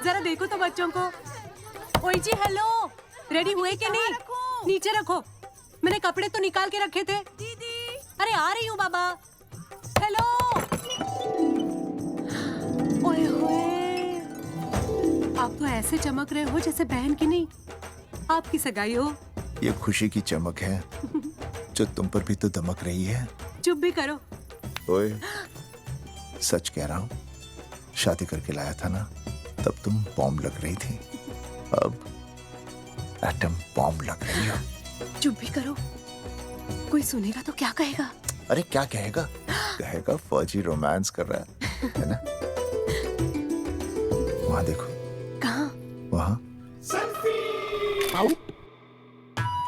जरा देखो तो बच्चों को। ओई जी हेलो, रेडी हुए कि नहीं? नीचे रखो, मैंने कपड़े तो निकाल के रखे थे। दीदी अरे आ रही हूँ बाबा। हेलो। ओए होए, आप तो ऐसे चमक रहे हो जैसे बहन की नहीं आपकी सगाई हो। ये खुशी की चमक है जो तुम पर भी तो दमक रही है। चुप भी करो। ओए, सच कह रहा हूँ, शादी करके लाया था ना, तब तुम बॉम्ब लग रही थी, अब एटम बॉम्ब लग रही हो। चुप भी करो, कोई सुनेगा तो क्या कहेगा? अरे क्या कहेगा? कहेगा फौजी रोमांस कर रहा है ना? वहां देखो। कहाँ? वहां।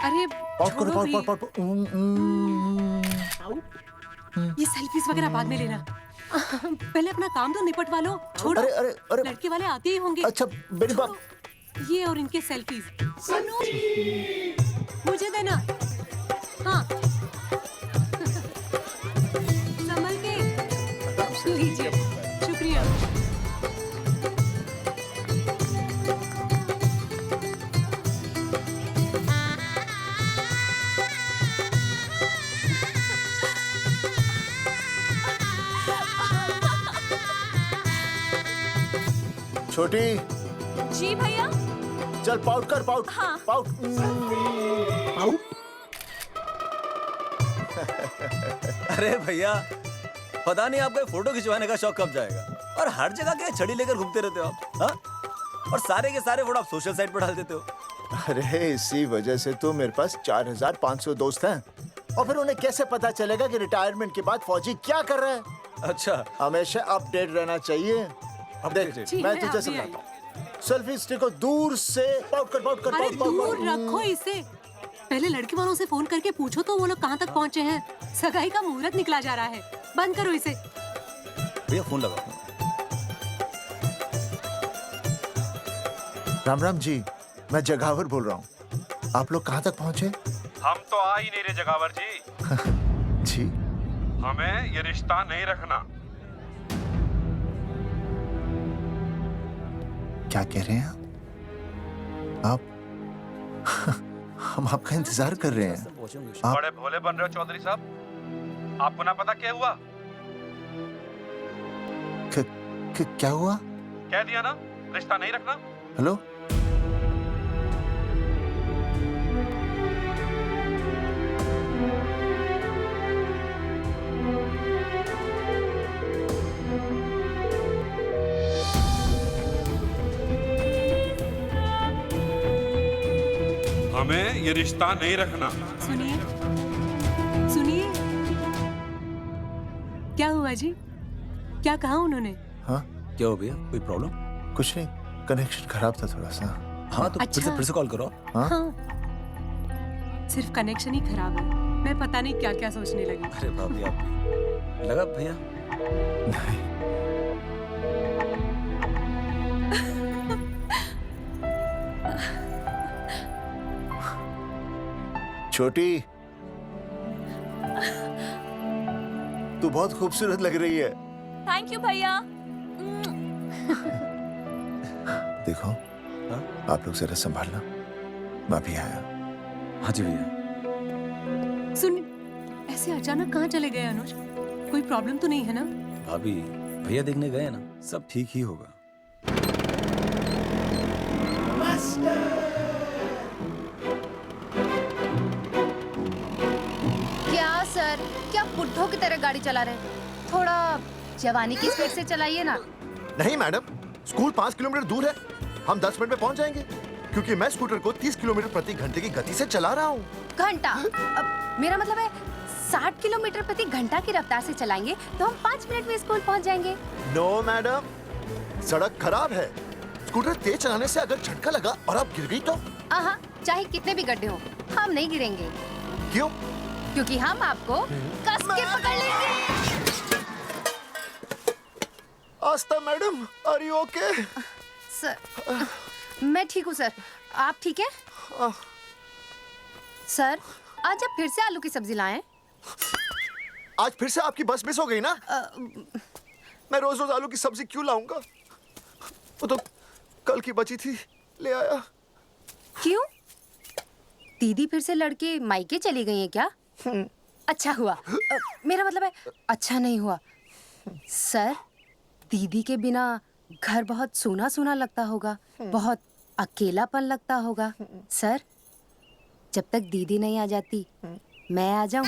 अरे पाउट करो, छोड़ो भी। पाउट। ये सेल्फीज वगैरह बाद में लेना। पहले अपना काम तो निपटवा लो। छोड़ो, अरे लड़के वाले आते ही होंगे। अच्छा मेरी बात। ये और इनके सेल्फीज मुझे देना। हाँ संभल के लीजिए, शुक्रिया। छोटी, जी भैया। चल पाउट कर, पाउट। हाँ। पाउट। अरे भैया, पता नहीं आपको फोटो खिंचवाने का शौक कब जाएगा। और हर जगह क्या छड़ी लेकर घूमते रहते हो आप, हाँ? और सारे के सारे फोटो आप सोशल साइट पर डाल देते हो। अरे इसी वजह से तो मेरे पास 4500 दोस्त हैं। और फिर उन्हें कैसे पता चलेगा कि रिटायरमेंट के बाद फौजी क्या कर रहा है? अच्छा, हमेशा अपडेट रहना चाहिए। देख, जी, मैं मैं तुझे अभी समझाता हूँ। सेल्फी स्टिक को दूर से पाउट कर, पाउट कर, अरे पाउट, पाउट, दूर पाउट। रखो इसे। पहले लड़के वालों से फोन करके पूछो तो वो लोग कहाँ तक पहुँचे हैं। सगाई का मुहूर्त निकला जा रहा है। बंद करो इसे। भैया फोन लगाओ। राम राम जी, मैं जगावर बोल रहा हूँ। आप लोग कहाँ तक पहुँचे? हम तो आ ही नहीं रहे जगावर जी। जी हमें ये रिश्ता नहीं रखना। क्या कह रहे हैं आप? हम आपका इंतजार कर रहे हैं। आप बड़े भोले बन रहे हो चौधरी साहब। आपको ना पता क्या हुआ? क्या हुआ? कह दिया ना, रिश्ता नहीं रखना। हेलो, हमें ये रिश्ता नहीं रखना। सुनिए सुनिए, क्या हुआ जी? क्या कहा उन्होंने? हाँ क्या हो भैया, कोई प्रॉब्लम? कुछ नहीं, कनेक्शन खराब था थोड़ा सा। हाँ तो अच्छा। फिर से कॉल करो। हाँ? हाँ, सिर्फ कनेक्शन ही खराब है। मैं पता नहीं क्या क्या सोचने लगी। अरे भाभी आप लगा भैया। नहीं, छोटी, तू बहुत खूबसूरत लग रही है। थैंक यू भैया। देखो, हाँ? आप लोग जरा संभालना, मैं भी आया। हाँ जी भैया। सुन, ऐसे अचानक कहाँ चले गए अनुज? कोई प्रॉब्लम तो नहीं है ना? भाभी, भैया देखने गए ना, सब ठीक ही होगा। क्या सर, क्या बुड्ढों की तरह गाड़ी चला रहे हैं? थोड़ा जवानी की स्पीड से चलाइए ना। नहीं मैडम, स्कूल 5 किलोमीटर दूर है। हम 10 मिनट में पहुंच जाएंगे, क्योंकि मैं स्कूटर को 30 किलोमीटर प्रति घंटे की गति से चला रहा हूँ। घंटा? अब मेरा मतलब है 60 किलोमीटर प्रति घंटा की रफ्तार से चलाएंगे तो हम 5 मिनट में स्कूल पहुंच जाएंगे। नो मैडम, सड़क खराब है। स्कूटर तेज चलाने से अगर झटका लगा और आप गिर गई तो? आहा, चाहे कितने भी गड्ढे हो, हम नहीं गिरेंगे, क्यों? क्योंकि हम आपको कस के पकड़ लेंगे। Aastha madam, are you okay? Sir, मैं ठीक हूँ सर, आप ठीक है? सर, आज आप फिर से आलू की सब्जी लाएं? आज फिर से आपकी बस मिस हो गई ना? मैं रोज रोज आलू की सब्जी क्यों लाऊंगा? वो तो कल की बची थी, ले आया। क्यों? दीदी फिर से लड़के मायके चली गई हैं क्या? अच्छा हुआ। मेरा मतलब है अच्छा नहीं हुआ। सर, दीदी के बिना घर बहुत सूना सूना लगता होगा, बहुत अकेलापन लगता होगा। सर, जब तक दीदी नहीं आ जाती मैं आ जाऊं।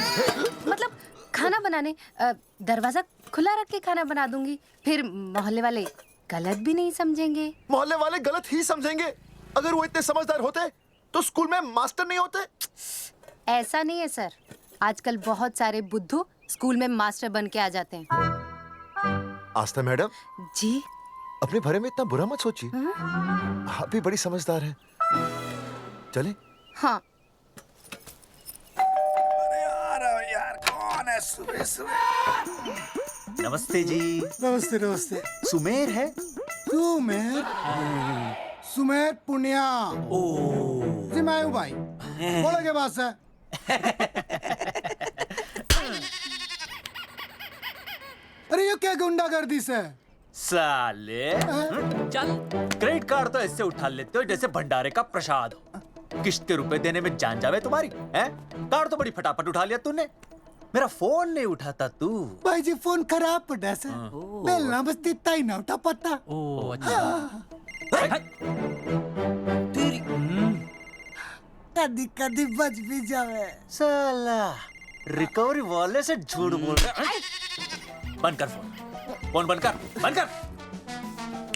मतलब खाना बनाने दरवाजा खुला रख के खाना बना दूंगी, फिर मोहल्ले वाले गलत भी नहीं समझेंगे। मोहल्ले वाले गलत ही समझेंगे। अगर वो इतने समझदार होते तो स्कूल में मास्टर नहीं होते। ऐसा नहीं है सर, आजकल बहुत सारे बुद्धू स्कूल में मास्टर बन के आ जाते हैं। आस्था मैडम, जी? अपने भरे में इतना बुरा मत सोचिए। आप भी बड़ी समझदार हैं। चले? हाँ। यार कौन है सुबह सुबह? नमस्ते जी। नमस्ते नमस्ते। सुमेर है? सुमेर? सुमेर पुनिया। जी मैं हूँ भाई। बोलो के पास है। अरे ये क्या गुंडागर्दी से? साले चल, क्रेडिट कार्ड तो ऐसे उठा लेते हो जैसे भंडारे का प्रसाद हो। किश्ते रुपए देने में जान जावे तुम्हारी हैं? कार्ड तो बड़ी फटाफट उठा लिया तूने। मेरा फोन नहीं उठाता तू। भाई जी फोन खराब पड़ा सर। बेलना बस इतना ही ना उठा पाता। कदी कदी बच भी जावे। साला रिकवरी वाले से झूठ बोल रहा है। बंद कर फोन बंद कर।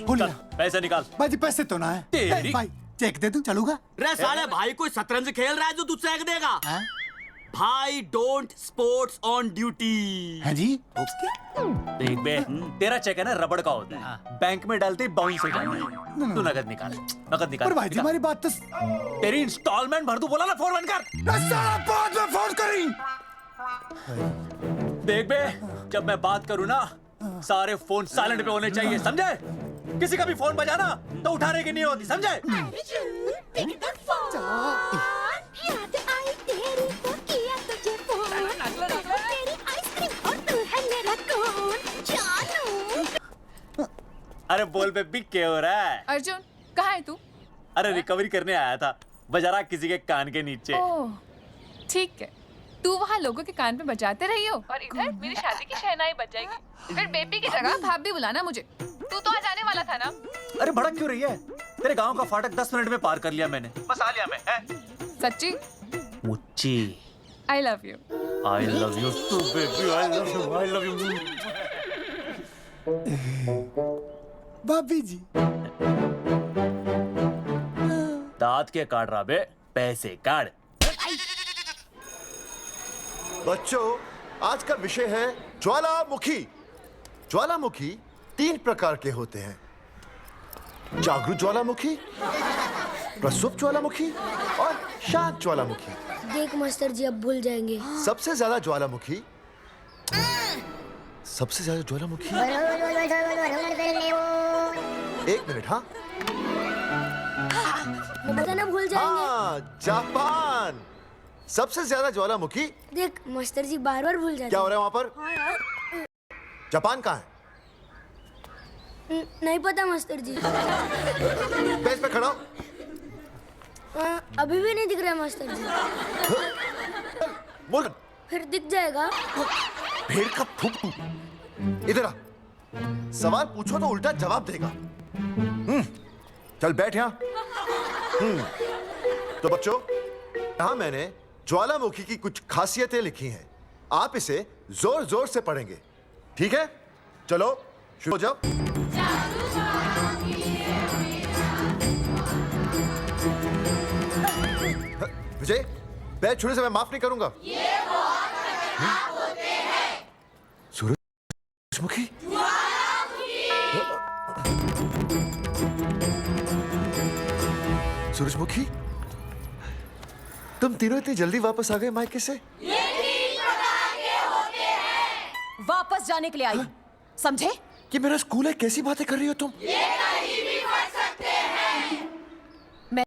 बोलिए। चल पैसे निकाल। भाई जी पैसे तो ना है। तेरी- भाई चेक दे दूं, चलूगा? रे साले भाई कोई शतरंज खेल रहा है जो तू चेक देगा? हाँ? भाई डोंट स्पोर्ट्स ऑन ड्यूटी। हाँ जी? देख बे, तेरा चेक है ना रबड़ का होता है, बैंक में डालते ही बाउंस हो जाता है। तू नकद निकाल। पर भाई जी हमारी बात तो तेरी इंस्टॉलमेंट भर दूं, बोला ना फोन बंद कर। साला बाद में फोन करी। देख बे, जब मैं बात करूं ना सारे फोन साइलेंट पे होने चाहिए, समझे? किसी का भी फोन बजाना तो उठाने की नहीं होती, समझे? अरे बोल बेबी क्या हो रहा है? अर्जुन कहाँ है तू? अरे रिकवरी करने आया था, बजा रहा किसी के कान के नीचे। ओह ठीक है, तू वहाँ लोगों के कान पे बजाते रही हो और इधर मेरी शादी की शहनाई बज जाएगी। फिर बेबी की जगह भाभी बुलाना मुझे। तू तो आ जाने वाला था ना? अरे भड़क क्यों रही है? तेरे गांव का फाटक 10 मिनट में पार कर लिया मैंने, बस आ लिया मैं। सच्ची? मुच्ची I love you. I love you too baby, I love you. भाभी जी दांत के काट रहा बे, पैसे काट। बच्चों, आज का विषय है ज्वालामुखी। ज्वालामुखी 3 प्रकार के होते हैं: जागरूक ज्वालामुखी, प्रसुप्त ज्वालामुखी और शांत ज्वालामुखी। देख मास्टर जी अब भूल जाएंगे। सबसे ज्यादा ज्वालामुखी एक मिनट। हाँ बताना भूल जाएंगे। हाँ, जापान। सबसे ज्यादा ज्वालामुखी। देख मास्टर जी बार बार भूल जाते क्या हो रहा है वहां पर? हाँ यार। जापान कहाँ है? नहीं पता मास्टर जी। बेंच पे खड़ा हो। अभी भी नहीं दिख रहा है मास्टर जी। बोल। फिर दिख जाएगा। भेड़ का फूक। इधर आ। सवाल पूछो तो उल्टा जवाब देगा। चल बैठ यहाँ। तो बच्चों, यहाँ मैंने ज्वालामुखी की कुछ खासियतें लिखी हैं। आप इसे जोर जोर से पढ़ेंगे, ठीक है? चलो शुरू हो जाओ। विजय, बैच छूने से मैं माफ नहीं करूंगा। सूरजमुखी? सूरजमुखी, तुम तीनों इतनी जल्दी वापस आ गए मायके से? वापस जाने के लिए आई, समझे? ये मेरा स्कूल है, कैसी बातें कर रही हो तुम? मैं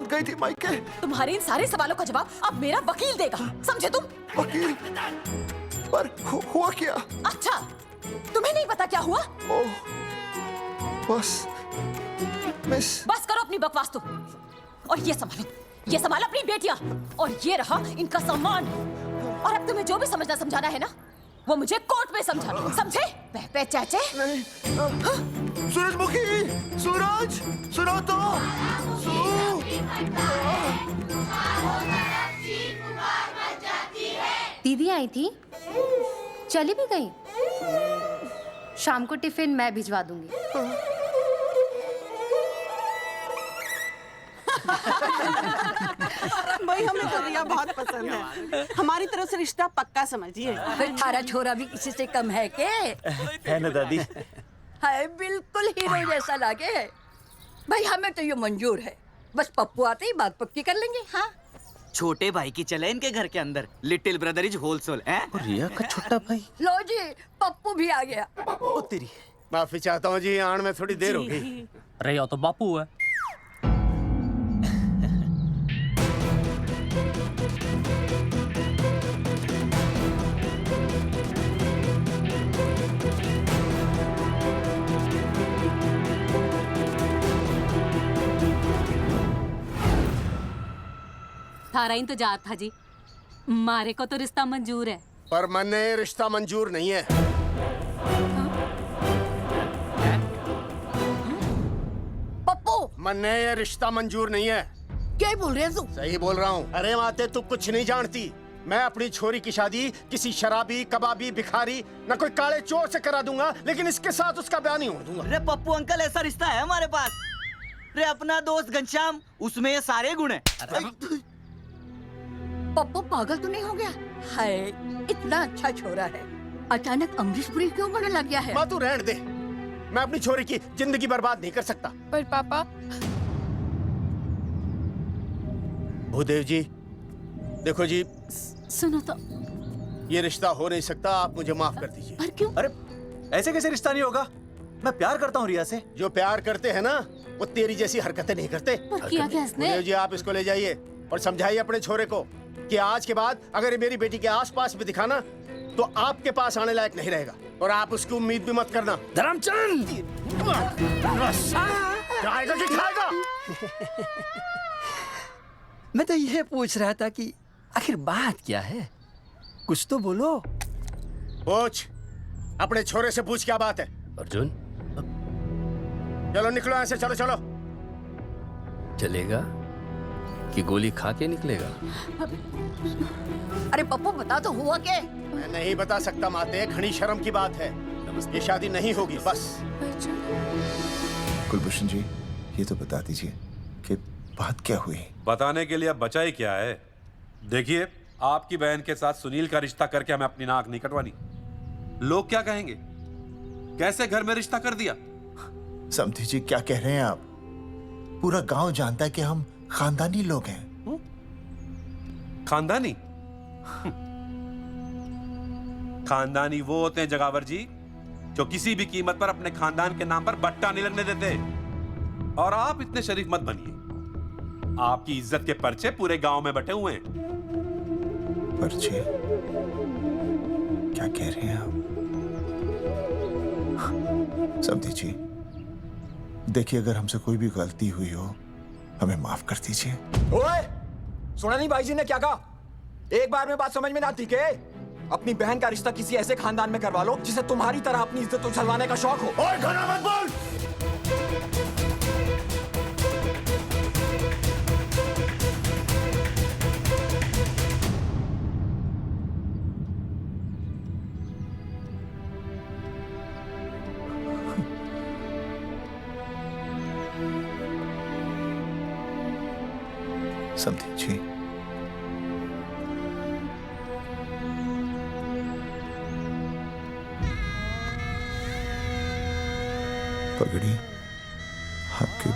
गई थी मायके। तुम्हारे इन सारे सवालों का जवाब अब मेरा वकील देगा, समझे तुम? वकील? पर हुआ क्या? अच्छा, तुम्हें नहीं पता क्या हुआ? ओह, बस मिस बस करो अपनी बकवास तो, और ये संभालो अपनी बेटियां, और ये रहा इनका सामान। और अब तुम्हें जो भी समझाना है ना, वो मुझे कोर्ट में समझाना, समझे? पे चाचे। सूरजमुखी, सूरज, सुनो तो। दीदी आई थी, चली भी गई। शाम को टिफिन मैं भिजवा दूंगी। भाई हमें तो रिया बहुत पसंद है, हमारी तरफ से रिश्ता पक्का समझिए। फिर थारा छोरा भी किसी से कम है के? है ना दादी? है, बिल्कुल हीरो जैसा लागे है। भाई हमें तो ये मंजूर है, बस पप्पू आते ही बात पक्की कर लेंगे। हाँ, छोटे भाई की चले इनके घर के अंदर, लिटिल ब्रदर इज होलसेल है। रिया का छोटा भाई। लो जी, पप्पू भी आ गया। ओ तेरी। माफी चाहता हूँ जी, आने में थोड़ी देर हो गई। अरे या तो बापू है। थारा इंतजार था जी, मारे को तो रिश्ता मंजूर है। पर मैंने ये रिश्ता मंजूर नहीं है। पप्पू, मैंने ये रिश्ता मंजूर नहीं है। क्या बोल रहे हैं तू? सही बोल रहा हूँ। अरे माते, तू कुछ नहीं जानती। मैं अपनी छोरी की शादी किसी शराबी, कबाबी, भिखारी, न कोई काले चोर से करा दूंगा, लेकिन इसके साथ उसका ब्याह नहीं हो दूंगा। अरे पप्पू अंकल, ऐसा रिश्ता है हमारे पास। अरे अपना दोस्त घनश्याम, उसमें ये सारे गुण हैं। पप्पू पागल तो नहीं हो गया? हाय, इतना अच्छा छोरा है, अचानक अमरीश पुरी क्यों बनने लग गया है? माँ तू रहने दे, मैं अपनी छोरी की जिंदगी बर्बाद नहीं कर सकता। पर पापा। भूदेव जी, देखो जी, सुनो तो। ये रिश्ता हो नहीं सकता, आप मुझे माफ कर दीजिए। पर क्यों? अरे ऐसे कैसे रिश्ता नहीं होगा? मैं प्यार करता हूँ रिया से। जो प्यार करते हैं ना, वो तेरी जैसी हरकतें नहीं करते। पर किया क्या इसने? भूदेव जी, आप इसको ले जाइए और समझाइए अपने छोरे को कि आज के बाद अगर ये मेरी बेटी के आसपास भी दिखाना, तो आपके पास आने लायक नहीं रहेगा, और आप उसकी उम्मीद भी मत करना। धर्मचंद, खाएगा कि खाएगा? मैं तो ये पूछ रहा था कि आखिर बात क्या है, कुछ तो बोलो। पूछ, अपने छोरे से पूछ क्या बात है। अर्जुन, चलो निकलो ऐसे, चलो चलो। चलेगा कि गोली खा के निकलेगा? अरे पप्पू, बता तो हुआ क्या? मैं नहीं बता सकता माते, घनी शर्म की बात है। ये शादी नहीं होगी, बस। कुलभूषण जी, ये तो बता दीजिए कि बात क्या हुई। बताने के लिए अब बचा ही क्या है। देखिए, आपकी बहन के साथ सुनील का रिश्ता करके हमें अपनी नाक नहीं कटवानी। लोग क्या कहेंगे? कैसे घर में रिश्ता कर दिया? समधी जी, क्या कह रहे हैं आप? पूरा गांव जानता है कि हम खानदानी लोग हैं। खानदानी? खानदानी वो होते हैं जगावर जी, जो किसी भी कीमत पर अपने खानदान के नाम पर बट्टा नहीं लगने देते। और आप इतने शरीफ मत बनिए। आपकी इज्जत के पर्चे पूरे गांव में बटे हुए हैं। पर्चे? क्या कह रहे हैं आप? समधी जी, देखिए, अगर हमसे कोई भी गलती हुई हो, हमें माफ कर दीजिए। ओए, सुना नहीं भाई जी ने क्या कहा? एक बार में बात समझ में ना आती के? अपनी बहन का रिश्ता किसी ऐसे खानदान में करवा लो जिसे तुम्हारी तरह अपनी इज्जत उछलवाने का शौक हो। ओए, घना मत बोल। समधी जी, पगड़ी आपके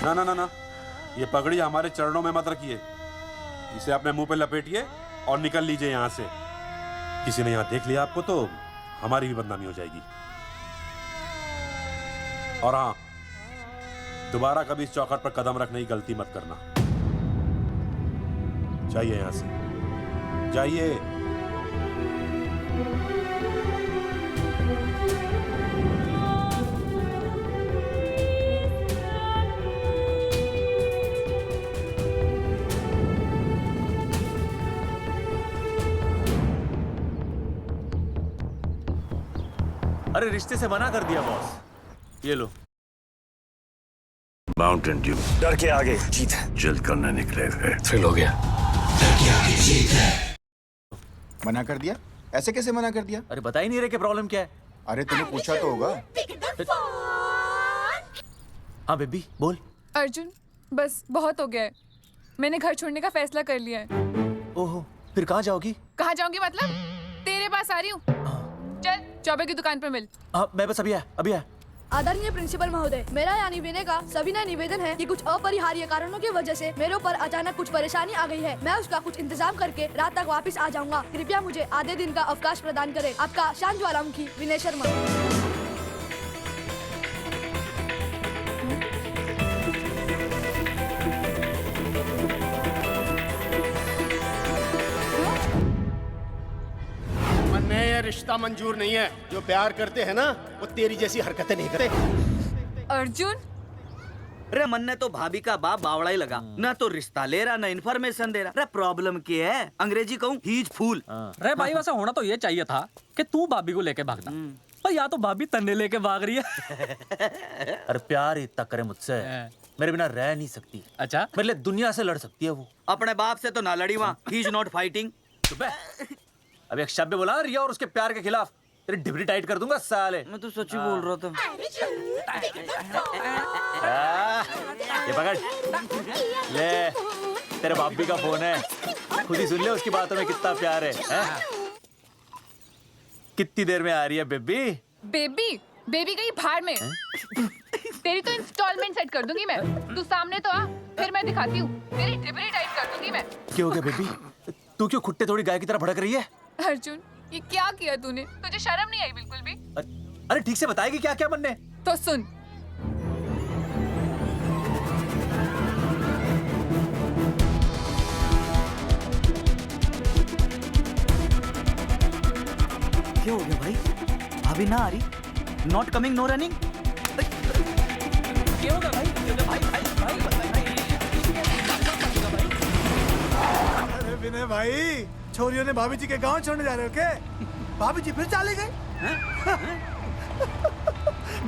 ना ना ना ना, ये पगड़ी हमारे चरणों में मत रखिए। इसे अपने मुंह पे लपेटिए और निकल लीजिए यहाँ से। किसी ने यहाँ देख लिया आपको तो हमारी भी बदनामी हो जाएगी। और हाँ, दोबारा कभी इस चौखट पर कदम रखने की गलती मत करना। जाइए यहाँ से, जाइए। अरे रिश्ते से मना कर दिया बॉस। ये लो। Mountain Dew. डर के आगे जीत है। जल्द करने निकले थे। थ्रिल हो गया। मना कर दिया? ऐसे कैसे मना कर दिया? अरे बता ही नहीं रहे कि प्रॉब्लम क्या है। अरे तूने पूछा तो होगा। हाँ बेबी बोल। अर्जुन बस बहुत हो गया है, मैंने घर छोड़ने का फैसला कर लिया है। ओहो, फिर कहाँ जाओगी? कहाँ जाऊंगी मतलब? तेरे पास आ रही हूँ। चल चौबे की दुकान पर मिल। हाँ मैं बस अभी आया। आदरणीय प्रिंसिपल महोदय, मेरा यानी विनय का सविनय निवेदन है कि कुछ अपरिहार्य कारणों की वजह से मेरे ऊपर अचानक कुछ परेशानी आ गई है। मैं उसका कुछ इंतजाम करके रात तक वापस आ जाऊंगा। कृपया मुझे आधे दिन का अवकाश प्रदान करें। आपका शांत ज्वालामुखी विनय शर्मा। ये रिश्ता मंजूर नहीं है। जो प्यार करते हैं ना वो तेरी जैसी हरकतें नहीं करते। अर्जुन अरे मन ने तो भाभी का बाप बावड़ा ही लगा, ना तो रिश्ता ले रहा ना इन्फॉर्मेशन दे रहा। अरे प्रॉब्लम क्या है? अंग्रेजी कहूँ हीज फूल। अरे भाई वैसा होना तो ये चाहिए था कि तू भाभी को लेके भागना, पर या तो भाभी तन्ने लेके भाग रही है। अरे प्यार इतना करे मुझसे, मेरे बिना रह नहीं सकती। अच्छा मेरे लिए दुनिया से लड़ सकती है वो। अपने बाप से तो ना लड़ी वहाँ। He is not fighting. अब एक शब्द बोला रिया और उसके प्यार के खिलाफ, तेरी डिबरी टाइट कर दूंगा साले। मैं तो सच्ची बोल रहा था। ये पकड़ ले, तेरे भाभी का फोन है, खुद ही सुन ले उसकी बातों में कितना प्यार है, कितनी देर में आ रही है बेबी? बेबी गई भाड़ में। तेरी तो इंस्टॉलमेंट सेट कर दूंगी मैं। तू सामने तो आ, फिर मैं दिखाती हूँ। तेरी डिबरी टाइट कर दूंगी मैं। क्या हो गया बेबी? तू क्यों खुट्टे थोड़ी गाय की तरह भड़क रही है? अर्जुन ये क्या किया तूने? तुझे शर्म नहीं आई बिल्कुल भी? अरे ठीक से बताएगी क्या क्या मन ने? तो सुन, क्या हो गया भाई? भाभी ना आ रही? Not coming no running? क्या होगा भाई? अरे विनय भाई, छोरियों ने भाभी जी के गांव छोड़ने जा रहे हो क्या? भाभी जी फिर चले गए?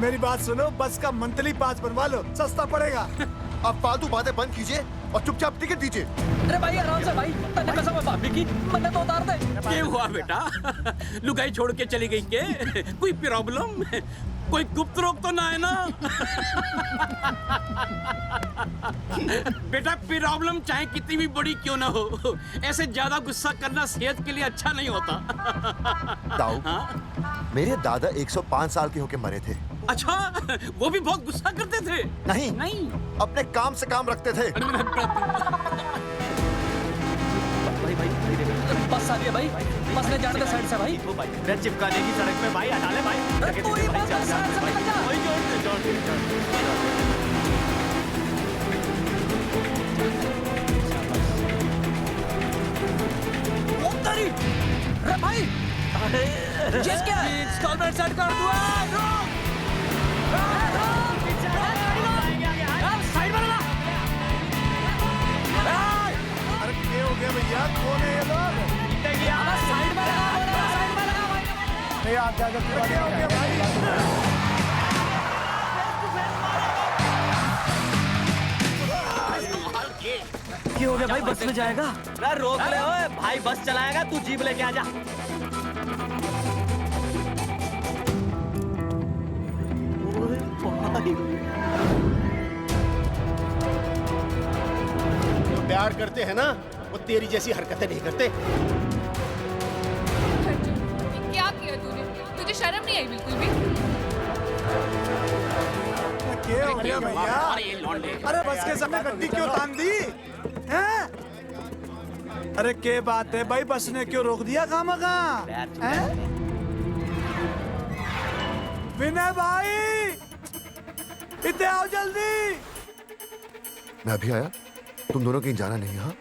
मेरी बात सुनो, बस का मंथली पास बनवा लो, सस्ता पड़ेगा। अब फालतू बातें बंद कीजिए और चुपचाप टिकट दीजिए। अरे भाई आराम से भाई, तन्ने कसम है भाभी की, मन्ने तो उतार दे। क्या हुआ बेटा? लुगाई छोड़ के चली गई के? कोई प्रॉब्लम? कोई गुप्त रोग तो ना है ना? बेटा प्रॉब्लम चाहे कितनी भी बड़ी क्यों ना हो, ऐसे ज्यादा गुस्सा करना सेहत के लिए अच्छा नहीं होता। दाऊ, मेरे दादा 105 साल के होके मरे थे। अच्छा, वो भी बहुत गुस्सा करते थे? नहीं, अपने काम से काम रखते थे। बस आ गया भाई, बस ले जाने दे साइड से भाई। चिपका देगी सड़क पे भाई, हटा ले भाई। तू ही बस साइड से निकल जा। अरे भाई ये क्या है? इंस्टॉलमेंट सेट कर दो। अरे क्या हो गया भैया? कौन है ये लोग? साइड में लगा भाई। नहीं आप क्या हो गया भाई? क्या हो गया भाई? बस में जाएगा? अरे रोक ले ओए भाई, बस चलाएगा, तू जीप लेके आ जा। जो प्यार करते हैं ना वो तेरी जैसी हरकतें नहीं करते। ये क्या किया तूने? तुझे शर्म नहीं आई बिल्कुल भी? क्या हो गया भैया? अरे बस के सामने गड्डी क्यों तान दी? हैं? अरे क्या बात है भाई, बस ने क्यों रोक दिया खामखा? विनय भाई इतने आओ जल्दी। मैं अभी आया, तुम दोनों कहीं जाना नहीं। हाँ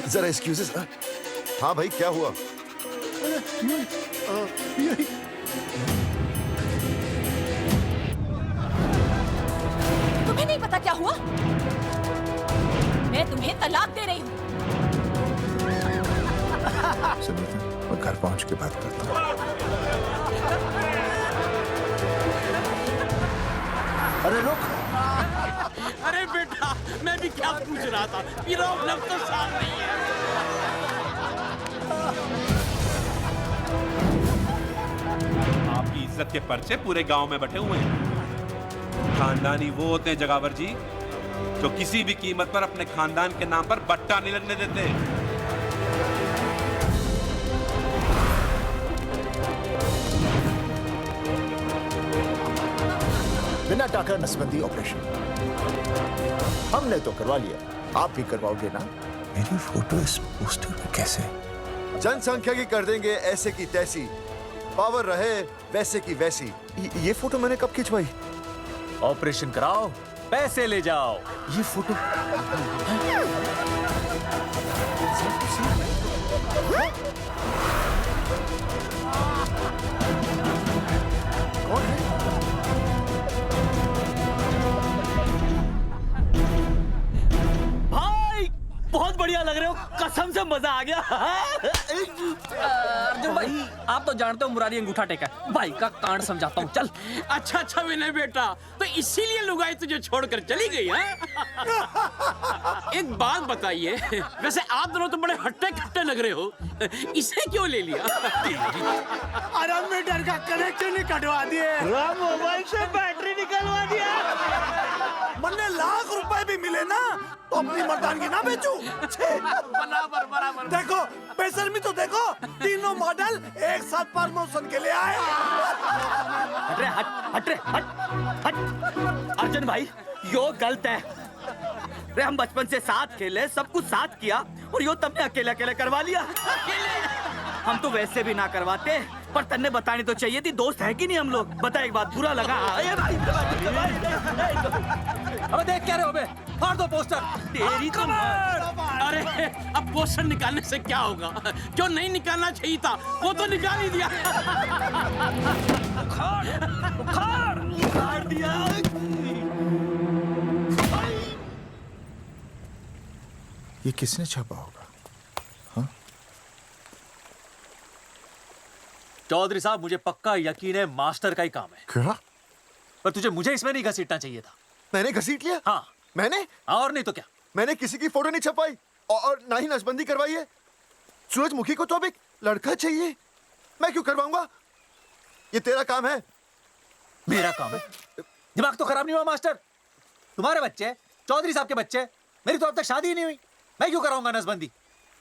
जरा एक्सक्यूजेस। हाँ भाई क्या हुआ? तुम्हें नहीं पता क्या हुआ? मैं तुम्हें तलाक दे रही हूँ। मैं घर पहुंच के बात करता हूँ। अरे रुक। अरे बेटा, मैं भी क्या पूछ रहा था, लब तो साफ नहीं है। आपकी इज्जत के पर्चे पूरे गांव में बटे हुए हैं। खानदानी वो होते हैं जगावर जी जो किसी भी कीमत पर अपने खानदान के नाम पर बट्टा नहीं लगने देते। बिना टाका नसबंदी ऑपरेशन हमने तो करवा लिया, आप भी करवाओगे ना? मेरी फोटो इस पोस्टर में कैसे? जनसंख्या की कर देंगे ऐसे की तैसी, पावर रहे वैसे की वैसी। ये फोटो मैंने कब खिंचवाई? ऑपरेशन कराओ, पैसे ले जाओ। ये फोटो कौन है? भाई बहुत बढ़िया लग रहे हो, कसम से मजा आ गया। अर्जुन भाई, आप तो जानते हो मुरारी अंगूठा टेका है। भाई का कांड समझाता हूँ, चल। अच्छा विनय बेटा, तो इसीलिए लुगाई तुझे छोड़कर चली गई है? एक बात बताइए, वैसे आप दोनों तो बड़े हट्टे कट्टे लग रहे हो, इसे क्यों ले लिया? अरे मीटर का कनेक्शन ही कटवा दिए, मोबाइल से बैटरी निकलवा दिया। मन्ने लाख रुपए भी मिले ना तो अपनी मर्दानगी ना बेचू। बराबर बराबर। देखो बेशर्मी तो देखो, तीनों मॉडल एक साथ प्रमोशन के लिए आए। हट रे, हट रे, हट। अर्जुन भाई, यो गलत है। रे हम बचपन से साथ खेले, सब कुछ साथ किया, और यो तुमने अकेले अकेले करवा लिया। हम तो वैसे भी ना करवाते, पर तन्ने बतानी तो चाहिए थी, दोस्त है कि नहीं हम लोग। बता एक बात, बुरा लगा? अबे देख क्या रहे हो बे? फाड़ दो पोस्टर। तेरी तो अरे अब पोस्टर निकालने से क्या होगा? जो नहीं निकालना चाहिए था वो तो निकाल ही दिया। उखाड़ दिया। ये किसने छापा होगा? चौधरी साहब, मुझे पक्का यकीन है मास्टर का ही काम है। क्या? पर तुझे मुझे इसमें नहीं घसीटना चाहिए था। मैंने घसीट लिया? हाँ। मैंने? और नहीं तो क्या? मैंने किसी की फोटो नहीं छपाई और ना ही नसबंदी करवाई है। सूरजमुखी को तो अब एक लड़का चाहिए, मैं क्यों करवाऊंगा? ये तेरा काम है। मेरा काम है? दिमाग तो खराब नहीं हुआ मास्टर? तुम्हारे बच्चे, चौधरी साहब के बच्चे, मेरी तो अब तक शादी ही नहीं हुई, मैं क्यों कराऊंगा नसबंदी?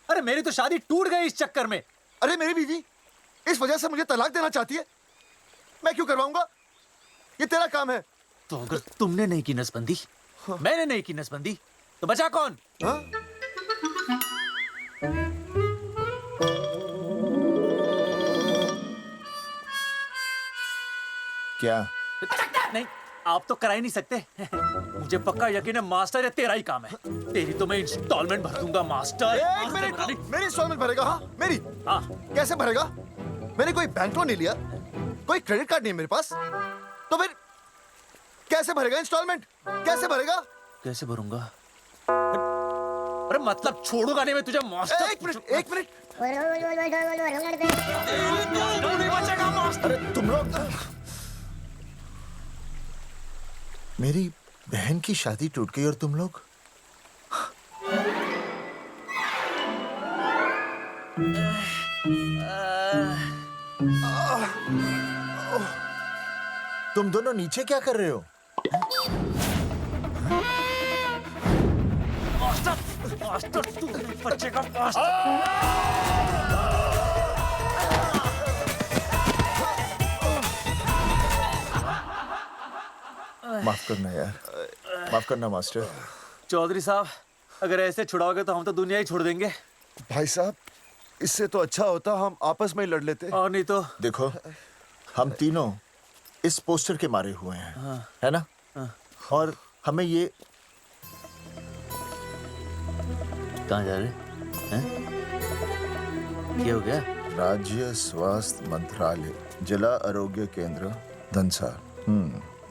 अरे मेरी तो शादी टूट गई इस चक्कर में। अरे मेरी बीवी इस वजह से मुझे तलाक देना चाहती है, मैं क्यों करवाऊंगा? ये तेरा काम है। तो अगर तुमने नहीं की नसबंदी, मैंने नहीं की नसबंदी, तो बचा कौन? हाँ? क्या? नहीं, आप तो करा ही नहीं सकते। मुझे पक्का यकीन है मास्टर, ये तेरा ही काम है। तेरी तो मैं इंस्टॉलमेंट भर दूंगा मास्टर। एक मिनट, मेरी इंस्टॉलमेंट भरेगा? हाँ मेरी। हाँ। कैसे भरेगा? मैंने कोई बैंक लोन नहीं लिया, कोई क्रेडिट कार्ड नहीं है मेरे पास, तो फिर कैसे भरेगा इंस्टॉलमेंट? कैसे भरेगा? कैसे भरूंगा? अरे मतलब छोड़ूंगा नहीं मैं तुझे मास्टर। एक मिनट। अरे तुम लोग, मेरी बहन की शादी टूट गई और तुम लोग तुम दोनों नीचे क्या कर रहे हो? मास्टर तू बच्चे का मास्टर। माफ करना यार, माफ करना मास्टर। चौधरी साहब, अगर ऐसे छुड़ाओगे तो हम तो दुनिया ही छोड़ देंगे। भाई साहब, इससे तो अच्छा होता हम आपस में ही लड़ लेते। और नहीं तो। देखो, हम तीनों इस पोस्टर के मारे हुए हैं। हाँ। है ना? हाँ। और हमें ये कहाँ जा रहे हैं? क्या हो गया? राज्य स्वास्थ्य मंत्रालय, जिला आरोग्य केंद्र धनसार।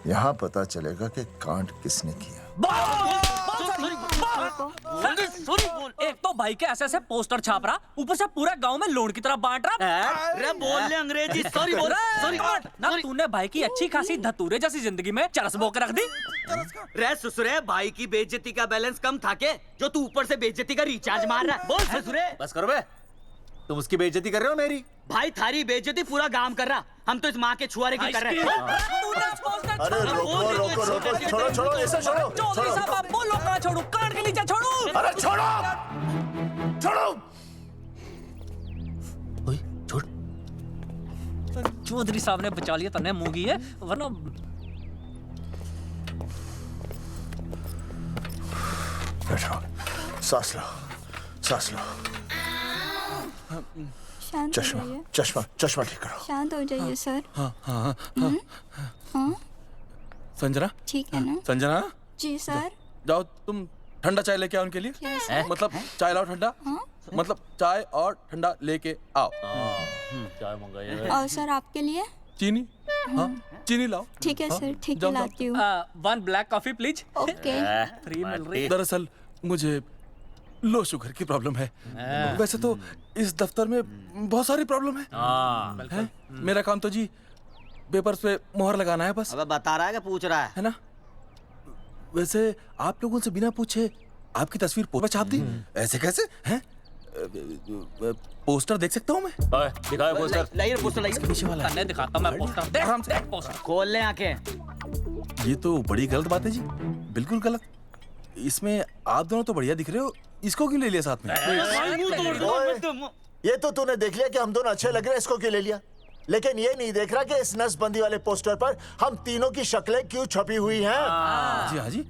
यहाँ पता चलेगा कि कांड किसने किया। को। एक तो भाई के ऐसे ऐसे पोस्टर छाप रहा, ऊपर से पूरे गांव में लोन की तरह बांट रहा। अरे बोल ले अंग्रेजी, सॉरी बोल, सॉरी ना तूने भाई की अच्छी खासी धतूरे जैसी जिंदगी में चरस बो के रख दी। रे ससुरे, भाई की बेइज्जती का बैलेंस कम था के जो तू ऊपर से बेइज्जती का रिचार्ज मार रहा है? बोल ससुरे। बस करो बे, तुम उसकी बेइज्जती कर रहे हो मेरी। भाई थारी बेइज्जती पूरा गांव कर रहा, हम तो इस माँ के छुआरे की कर रहे हैं। अरे रोको रोको रोको, छोड़ो छोड़ो, ऐसे छोड़ो चौधरी साहब आप बोलो, कहाँ छोड़ू? कान के नीचे छोड़ू? अरे छोड़ो छोड़ो। ओए छोड़। चौधरी साहब ने बचा लिया, तन्ने मूंगी है, वरना बैठो, सांस लो, सांस लो। शांत हो चश्मा जाइए। चश्मा चश्मा ठीक करो। शांत हो जाइए सर। हाँ हाँ हाँ संजना, ठीक है ना? संजना जी सर। जाओ तुम ठंडा चाय लेके आओ उनके लिए। Yes, sir. मतलब चाय लाओ ठंडा, मतलब चाय और ठंडा लेके आओ। चाय मंगाइए। और सर आपके लिए? चीनी, हाँ चीनी लाओ। ठीक है हाँ, सर, ठीक है जाओ, जाओ। लाती हूँ। 1 black coffee please. Okay. Free मिल रही है। दरअसल मुझे लो शुगर की प्रॉब्लम है। वैसे तो इस दफ्तर में बहुत सारी प्रॉब्लम है। मेरा काम तो जी पेपर्स पे मोहर लगाना है बस। अबे बता रहा है कि पूछ रहा है ना? वैसे आप लोगों से बिना पूछे आपकी तस्वीर पोस्टर छाप दी, ऐसे कैसे हैं? पोस्टर देख सकता हूँ मैं? दिखाओ पोस्टर। लाइए पोस्टर लाइए। पीछे वाला तन्ने दिखाता मैं पोस्टर। देख आराम से। पोस्टर। खोल ले आंखें। ये तो बड़ी गलत बात है जी, बिल्कुल गलत। इसमें आप दोनों तो बढ़िया दिख रहे हो, इसको क्यों ले लिया साथ में? ये तो तूने देख लिया कि हम दोनों अच्छे लग रहे हैं, इसको क्यों ले लिया? लेकिन ये नहीं देख रहा कि इस नसबंदी वाले पोस्टर पर हम तीनों की शक्लें क्यों छपी हुई हैं? जी हाँ जी,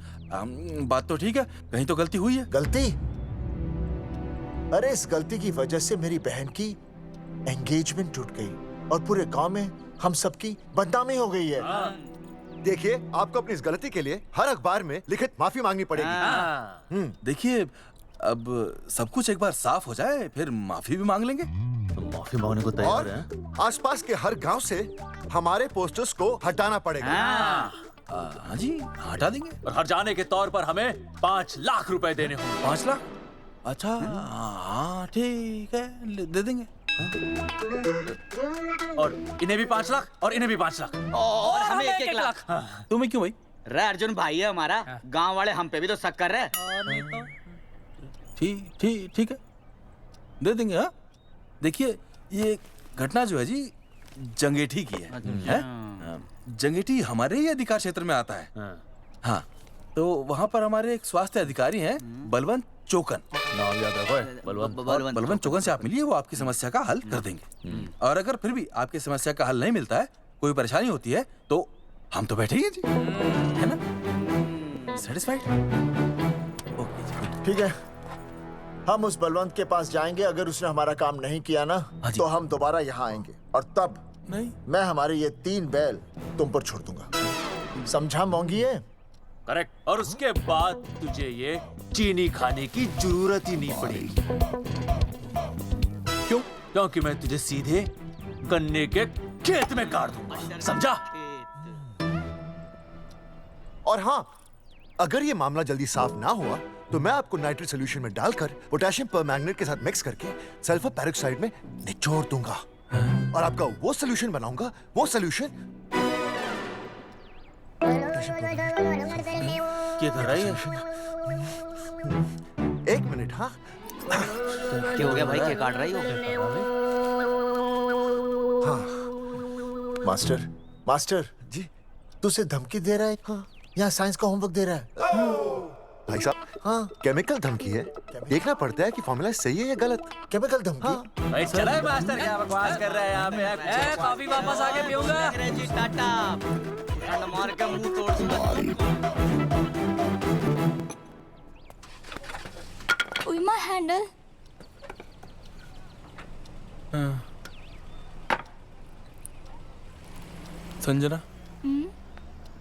बात तो ठीक है, कहीं तो गलती हुई है। गलती? अरे इस गलती की वजह से मेरी बहन की एंगेजमेंट टूट गई और पूरे गांव में हम सबकी बदनामी हो गई है। देखिए, आपको अपनी इस गलती के लिए हर अखबार में लिखित माफी मांगनी पड़ेगी। देखिए, अब सब कुछ एक बार साफ हो जाए, फिर माफी भी मांग लेंगे। माफी मांगने को तैयार है? और आसपास के हर गांव से हमारे पोस्टर्स को हटाना पड़ेगा। हाँ जी, हटा देंगे। और हर जाने के तौर पर हमें 5 लाख रुपए देने होंगे। 5 लाख? अच्छा, हाँ ठीक है, दे देंगे। और इन्हें भी 5 लाख और इन्हें भी 5 लाख और हमें 1-1 लाख। तुम्हें क्यों भाई? रे अर्जुन भाई है हमारा, गांव वाले हम पे भी तो शक कर रहे हैं। ठीक है, दे देंगे। हाँ देखिए, ये घटना जो है जी जंगेठी की है? जंगेठी हमारे ही अधिकार क्षेत्र में आता है। हाँ, तो वहाँ पर हमारे एक स्वास्थ्य अधिकारी हैं, बलवंत चौकन। नाम याद रखो। बलवंत चौकन से आप मिलिए, वो आपकी समस्या का हल कर देंगे। और अगर फिर भी आपकी समस्या का हल नहीं मिलता है, कोई परेशानी होती है, तो हम तो बैठे ही हैं जी, है ना? सेटिस्फाइड? ओके जी, ठीक है, हम उस बलवंत के पास जाएंगे। अगर उसने हमारा काम नहीं किया ना, तो हम दोबारा यहाँ आएंगे और तब नहीं, मैं हमारे ये 3 बैल तुम पर छोड़ दूंगा। समझा मोंगी? करेक्ट। और उसके बाद तुझे ये चीनी खाने की जरूरत ही नहीं पड़ेगी। क्यों? क्योंकि मैं तुझे सीधे गन्ने के खेत में गाड़ दूंगा, समझा? और हाँ, अगर ये मामला जल्दी साफ ना हुआ तो मैं आपको नाइट्रेट सोल्यूशन में डालकर पोटेशियम परमैंगनेट के साथ मिक्स करके सल्फर पेरोक्साइड में निचोड़ दूंगा और आपका वो सोल्यूशन बनाऊंगा, वो सोल्यूशन। क्या कर रही है? 1 मिनट। हाँ, क्या हो गया भाई, क्या काट रही हो? हाँ मास्टर जी, तू उसे धमकी दे रहा है? हाँ, यहाँ साइंस का होमवर्क दे रहा है। भाई साहब, हाँ केमिकल धमकी है, देखना पड़ता है कि फॉर्मूला सही है या गलत। केमिकल धमकी? हाँ। भाई चला है मास्टर, क्या बकवास कर रहा है यहाँ पे? कॉफी वापस आके पीऊंगा। अंग्रेजी टाटा, मार के मुंह तोड़ दूंगा। उइमा हैंडल। संजना,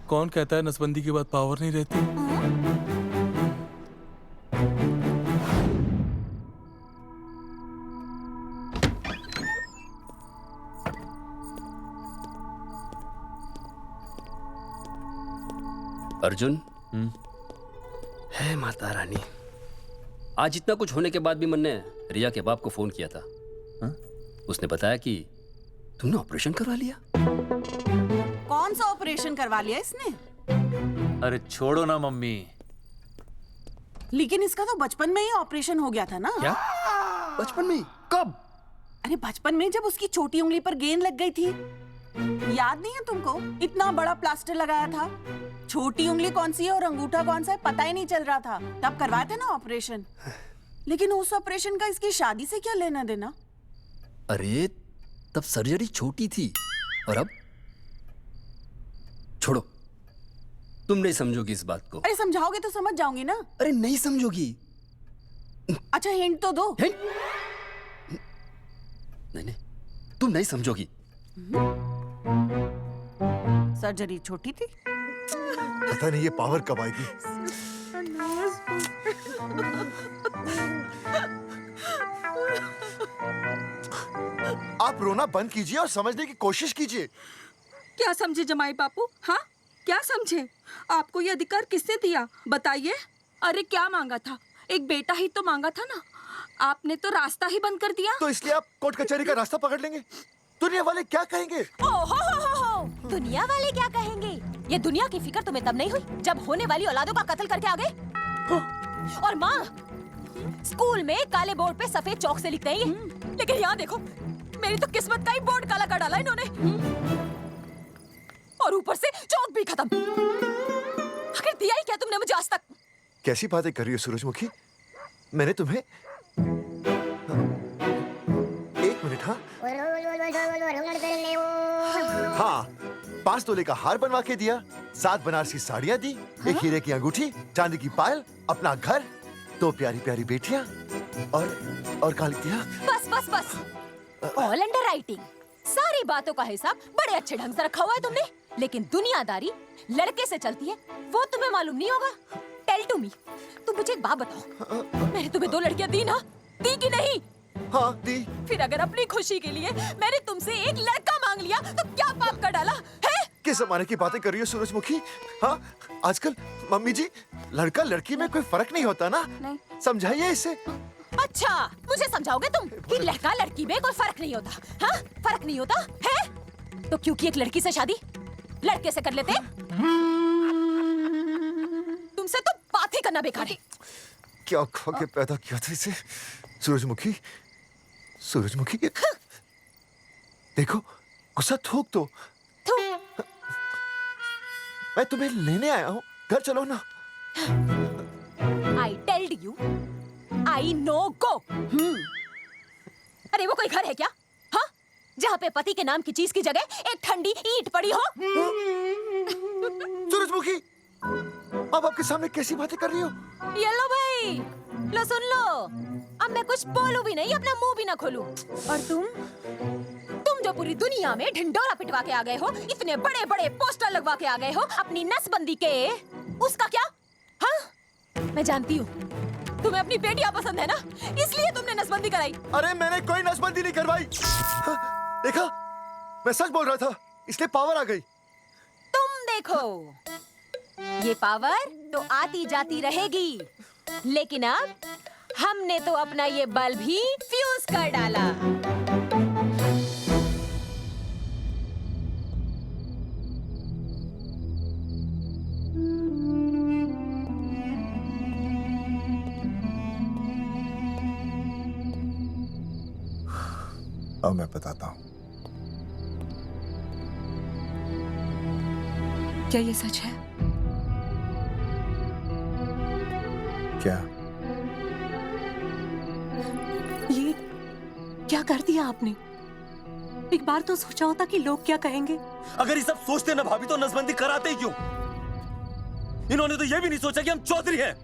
कौन कहता है नसबंदी के बाद पावर नहीं रहती? अर्जुन, है माता रानी, आज इतना कुछ होने के बाद भी मन ने रिया के बाप को फोन किया था। उसने बताया कि तुमने ऑपरेशन करवा लिया। कौन सा ऑपरेशन करवा लिया इसने? अरे छोड़ो ना मम्मी। लेकिन इसका तो बचपन में ही ऑपरेशन हो गया था ना। क्या? बचपन में? कब? अरे बचपन में जब उसकी छोटी उंगली पर गेंद लग गई थी। याद नहीं है तुमको? इतना बड़ा प्लास्टर लगाया था। छोटी उंगली कौन सी है और अंगूठा कौन सा है पता ही नहीं चल रहा था। तब करवाए थे ना ऑपरेशन। लेकिन उस ऑपरेशन का इसकी शादी से क्या लेना देना? अरे तब सर्जरी छोटी थी और अब छोड़ो, तुम नहीं समझोगी इस बात को। अरे समझाओगे तो समझ जाऊंगी ना। अरे नहीं समझोगी। अच्छा हिंट तो दो। नहीं, तुम नहीं समझोगी। सर्जरी छोटी थी। पता नहीं ये पावर कब आएगी। आप रोना बंद कीजिए और समझने की कोशिश कीजिए। क्या समझे जमाई बापू? हाँ क्या समझे? आपको ये अधिकार किसने दिया बताइए? अरे क्या मांगा था? एक बेटा ही तो मांगा था ना। आपने तो रास्ता ही बंद कर दिया। तो इसलिए आप कोर्ट कचहरी का रास्ता पकड़ लेंगे? दुनिया वाले क्या कहेंगे? हो। दुनिया वाले क्या कहेंगे? ये दुनिया की फिक्र तुम्हें तब नहीं हुई जब होने वाली औलादों का कत्ल करके आ गए। और माँ स्कूल में काले बोर्ड पे सफेद चौक से लिखते हैं ये। लेकिन यहाँ देखो, मेरी तो किस्मत का ही बोर्ड काला कर डाला इन्होंने। और ऊपर से चौक भी खत्म। आखिर दिया ही क्या तुमने मुझे आज तक? कैसी बातें कर रही हो सूरजमुखी? मैंने तुम्हें एक मिनट। हाँ 5 तोले का हार बनवा के दिया, 7 बनारसी साड़ियाँ दी, एक हीरे की अंगूठी, चांदी की पायल, अपना घर, 2 प्यारी प्यारी बेटियाँ और कहा लिख दिया। बस ऑल अंडर राइटिंग। सारी बातों का हिसाब बड़े अच्छे ढंग से रखा हुआ है तुमने। लेकिन दुनियादारी लड़के से चलती है वो तुम्हें मालूम नहीं होगा। टेल टू मी, तुम मुझे एक बात बताओ, मैंने तुम्हें 2 लड़कियां दी ना? दी कि नहीं? हाँ दी। फिर अगर अपनी खुशी के लिए मैंने तुमसे एक लड़का मांग लिया तो क्या पाप कर डाला है? किस जमाने की बातें कर रही हो सूरजमुखी? हाँ आजकल मम्मी जी लड़का लड़की में कोई फर्क नहीं होता ना। नहीं। समझाइए इसे। अच्छा मुझे समझाओगे तुम कि लड़का लड़की में कोई फर्क नहीं होता? हाँ फर्क नहीं होता है तो क्योंकि एक लड़की से शादी लड़के से कर लेते? तुमसे तो बात ही करना बेकार है। क्या खा के पैदा किया था इसे? सूरजमुखी देखो गुस्सा थूक दो। मैं तुम्हें लेने आया हूँ, घर चलो ना। I told you, I know go। अरे वो कोई घर है क्या? हाँ जहाँ पे पति के नाम की चीज की जगह एक ठंडी ईंट पड़ी हो। सूरजमुखी अब आपके सामने कैसी बातें कर रही हो? ये लो भाई, लो सुन लो। अब मैं कुछ बोलूं भी नहीं, अपना मुंह भी ना खोलूं। और तुम जो पूरी दुनिया में ढिंडोरा पिटवा के आ गए हो, इतने बड़े बड़े पोस्टर लगवा के आ गए हो अपनी नसबंदी के, उसका क्या? हाँ मैं जानती हूँ तुम्हें अपनी बेटियां पसंद है ना, इसलिए तुमने नसबंदी कराई। अरे मैंने कोई नसबंदी नहीं करवाई। देखा मैं सच बोल रहा था, इसलिए पावर आ गई। तुम देखो ये पावर तो आती जाती रहेगी, लेकिन अब हमने तो अपना ये बल्ब ही फ्यूज कर डाला। अब मैं बताता हूँ। क्या ये सच है? क्या? ये क्या कर दिया आपने? एक बार तो सोचा होता कि लोग क्या कहेंगे। अगर ये सब सोचते ना भाभी तो नसबंदी कराते ही क्यों? इन्होंने तो ये भी नहीं सोचा कि हम चौधरी हैं।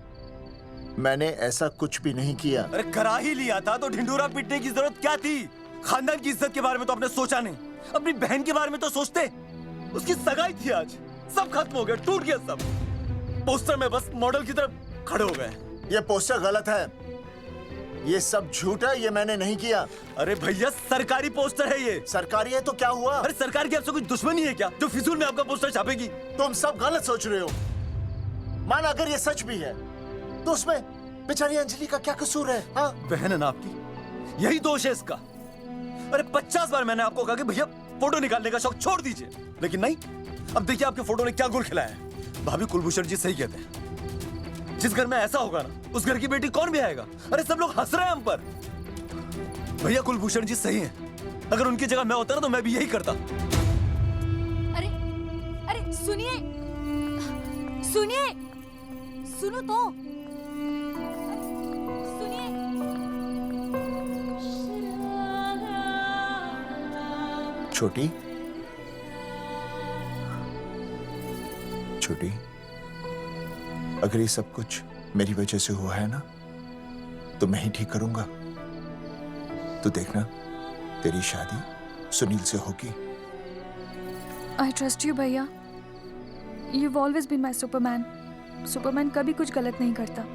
मैंने ऐसा कुछ भी नहीं किया। अरे करा ही लिया था तो ढिंडोरा पीटने की जरूरत क्या थी? खानदान की इज्जत के बारे में तो आपने सोचा नहीं, अपनी बहन के बारे में तो सोचते। उसकी सगाई थी आज, सब खत्म हो गया, टूट गया सब। पोस्टर में बस मॉडल की तरफ खड़े हो गए। ये पोस्टर गलत है, ये सब झूठ है, ये मैंने नहीं किया। अरे भैया सरकारी पोस्टर है ये। सरकारी है तो क्या हुआ? अरे सरकार की आपसे कोई दुश्मनी है क्या जो फिजूल में आपका पोस्टर छापेगी? तुम सब गलत सोच रहे हो। मान अगर ये सच भी है तो उसमें बेचारी अंजलि का क्या कसूर है? हाँ? बहन है ना आपकी, यही दोष है इसका। अरे 50 बार मैंने आपको कहा कि भैया फोटो निकालने का शौक छोड़ दीजिए, लेकिन नहीं। अब देखिए आपके फोटो ने क्या गुल खिलाया है। भाभी कुलभूषण जी सही कहते हैं, जिस घर में ऐसा होगा ना उस घर की बेटी कौन भी आएगा। अरे सब लोग हंस रहे हैं हम पर। भैया कुलभूषण जी सही हैं, अगर उनकी जगह मैं होता ना तो मैं भी यही करता। अरे अरे सुनिए सुनिए, सुनो तो सुनिए। छोटी छोटी, अगर ये सब कुछ मेरी वजह से हुआ है ना तो मैं ही ठीक करूंगा। तो देखना तेरी शादी सुनील से होगी। आई ट्रस्ट यू भैया। You've always been my Superman. Superman कभी कुछ गलत नहीं करता।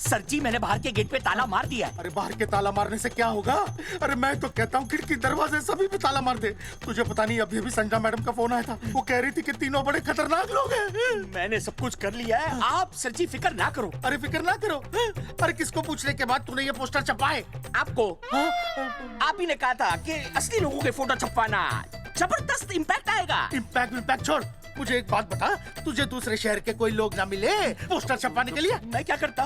सर जी मैंने बाहर के गेट पे ताला मार दिया है। अरे बाहर के ताला मारने से क्या होगा? अरे मैं तो कहता हूँ खिड़की दरवाजे सभी पे ताला मार दे। तुझे पता नहीं अभी अभी संजना मैडम का फोन आया था, वो कह रही थी कि तीनों बड़े खतरनाक लोग हैं। मैंने सब कुछ कर लिया है, आप सर जी फिक्र ना करो। अरे फिक्र ना करो। अरे किसको पूछने के बाद तूने ये पोस्टर छपाए? आपको आप ही ने कहा था कि असली लोगों के फोटो छपवाना जबरदस्त इम्पैक्ट आएगा। इम्पैक्ट छोड़, मुझे एक बात बता, तुझे दूसरे शहर के कोई लोग ना मिले पोस्टर छपवाने के लिए? मैं क्या करता?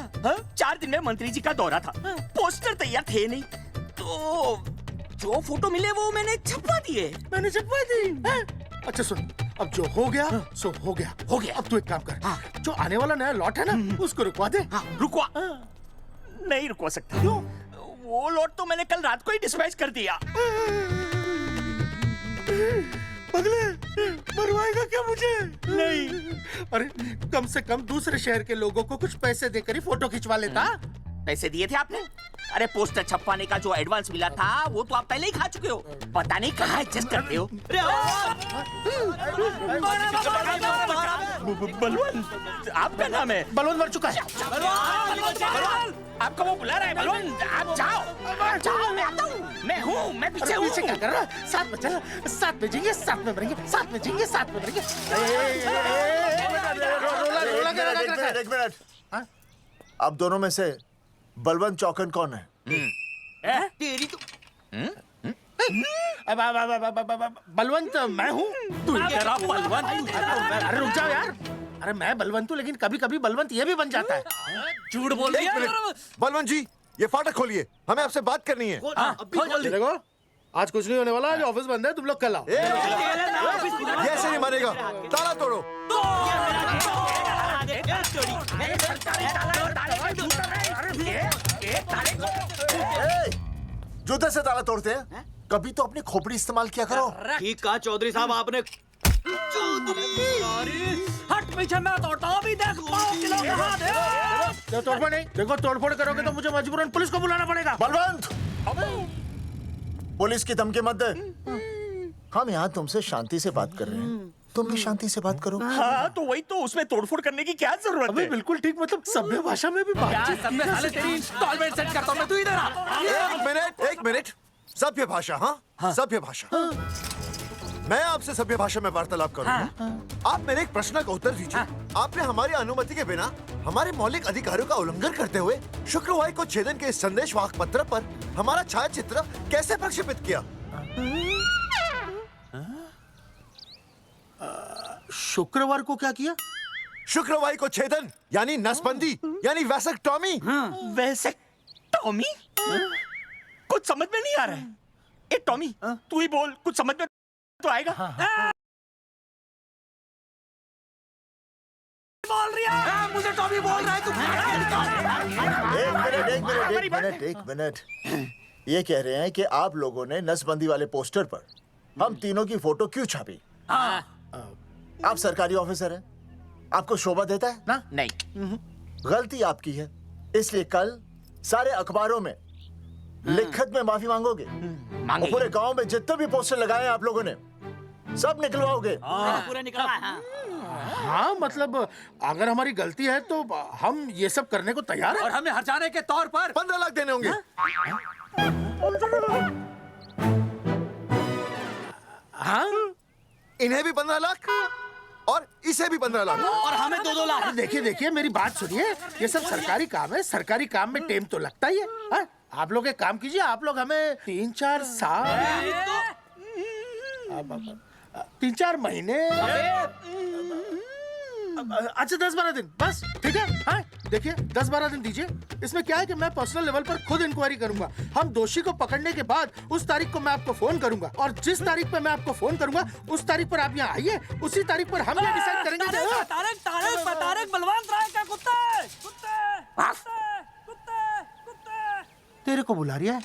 4 दिन में मंत्री जी का दौरा था, पोस्टर तैयार थे नहीं, तो जो फोटो मिले वो मैंने छपवा दिए। मैंने छपवा दी? अच्छा सुन, अब जो हो गया सो हो गया। अब तू एक काम कर, जो आने वाला नया लॉट है ना उसको रुकवा दे। रुकवा? नहीं रुकवा सकता। क्यों? वो लॉट तो मैंने कल रात को ही डिस्पैच कर दिया। पगले, मरवाएगा क्या मुझे? नहीं। अरे कम से कम दूसरे शहर के लोगों को कुछ पैसे देकर ही फोटो खिंचवा लेता। पैसे दिए थे आपने? अरे पोस्टर छपवाने का जो एडवांस मिला था वो तो आप पहले ही खा चुके हो, पता नहीं कहाँ एडजस्ट करते हो। बलवंत, आपका नाम है? बलवंत मर चुका है। आपको वो बुला रहा है बलवंत, आप जाओ जाओ, मैं आता हूँ। मैं हूँ, मैं पीछे हूँ। पीछे क्या कर रहा है? साथ में चल, साथ में जिएंगे, साथ में मरेंगे, साथ में जिएंगे, साथ में मरेंगे। एक मिनट, आप दोनों में से बलवंत चौकन कौन है? तेरी तो बलवंत मैं हूँ। तू तेरा बलवंत? अरे रुक जाओ यार। अरे मैं बलवंत हूँ, लेकिन कभी कभी बलवंत ये भी बन जाता है। झूठ बोल रही है। बलवंत जी, ये फाटक खोलिए, हमें आपसे बात करनी है। देखो, आज कुछ नहीं होने वाला, आज ऑफिस बंद है, तुम लोग कल आओ। ये ऐसे नहीं मानेगा, ताला तोड़ो। जूते से ताला तोड़ते हैं? कभी तो अपनी खोपड़ी इस्तेमाल किया करो। ठीक कहा चौधरी साहब आपने। हट पीछे, मैं तोड़ता हूँ अभी। देख 5 किलो के हाथ है। तोड़फोड़ नहीं, देखो तोड़फोड़ करोगे तो मुझे मजबूरन पुलिस को बुलाना पड़ेगा। बलवंत, पुलिस की धमकी मत दे। हम यहाँ तुमसे शांति से बात कर रहे हैं, तुम भी शांति से बात करो। हाँ तो वही तो, उसमें तोड़फोड़ करने की क्या जरूरत है? बिल्कुल ठीक, मतलब सभ्य भाषा में भी बातचीत। तेरी इंस्टॉलमेंट सेट करता हूँ मैं, तू इधर आ। एक मिनट, सभ्य भाषा? हाँ, सभ्य भाषा। मैं आपसे सभ्य भाषा में वार्तालाप करूंगा। आप मेरे एक प्रश्न का उत्तर दीजिए। आपने हमारी अनुमति के बिना हमारे मौलिक अधिकारों का उल्लंघन करते हुए शुक्रवार को छेदन के संदेश वाहक पत्र पर हमारा छायाचित्र कैसे प्रक्षेपित किया? शुक्रवार को क्या किया? शुक्रवार को छेदन यानी नसबंदी यानी वैसेक्टॉमी। वैसेक्टॉमी? कुछ समझ में नहीं आ रहा है। ए टॉमी, तू ही बोल, कुछ समझ में तो आएगा। बोल रही है, मुझे टॉमी बोल रहा है, तू। एक मिनट। ये कह रहे हैं कि आप लोगों ने नसबंदी वाले पोस्टर पर हम तीनों की फोटो क्यों छापी? आप सरकारी ऑफिसर हैं, आपको शोभा देता है ना? नहीं। गलती आपकी है, इसलिए कल सारे अखबारों में लिखत में माफी मांगोगे। और पूरे गांव में जितने भी पोस्टर लगाए हैं आप लोगों ने, सब निकलवाओगे? पूरा निकला। हाँ मतलब अगर हमारी गलती है तो हम ये सब करने को तैयार हैं। और हमें हर्जाने के तौर पर 15 लाख देने होंगे। हाँ इन्हें भी 15 लाख और इसे भी 15 लाख और हमें 2-2 लाख। देखिए मेरी बात सुनिए, ये सब सरकारी काम है, सरकारी काम में टेम तो लगता ही है। हाँ? आप लोग एक काम कीजिए, आप लोग हमें 3-4 साल 3-4 महीने, अच्छा 10-12 दिन बस, ठीक है? हाँ देखिए 10-12 दिन दीजिए। इसमें क्या है कि मैं पर्सनल लेवल पर खुद इंक्वायरी करूंगा। हम दोषी को पकड़ने के बाद उस तारीख को मैं आपको फोन करूंगा, और जिस तारीख पर मैं आपको फोन करूंगा उस तारीख पर आप यहाँ आइए। उसी तारीख पर हम ये डिसाइड करेंगे। तारक बलवंत राय का कुत्ता है। तेरे को बुला रहा है।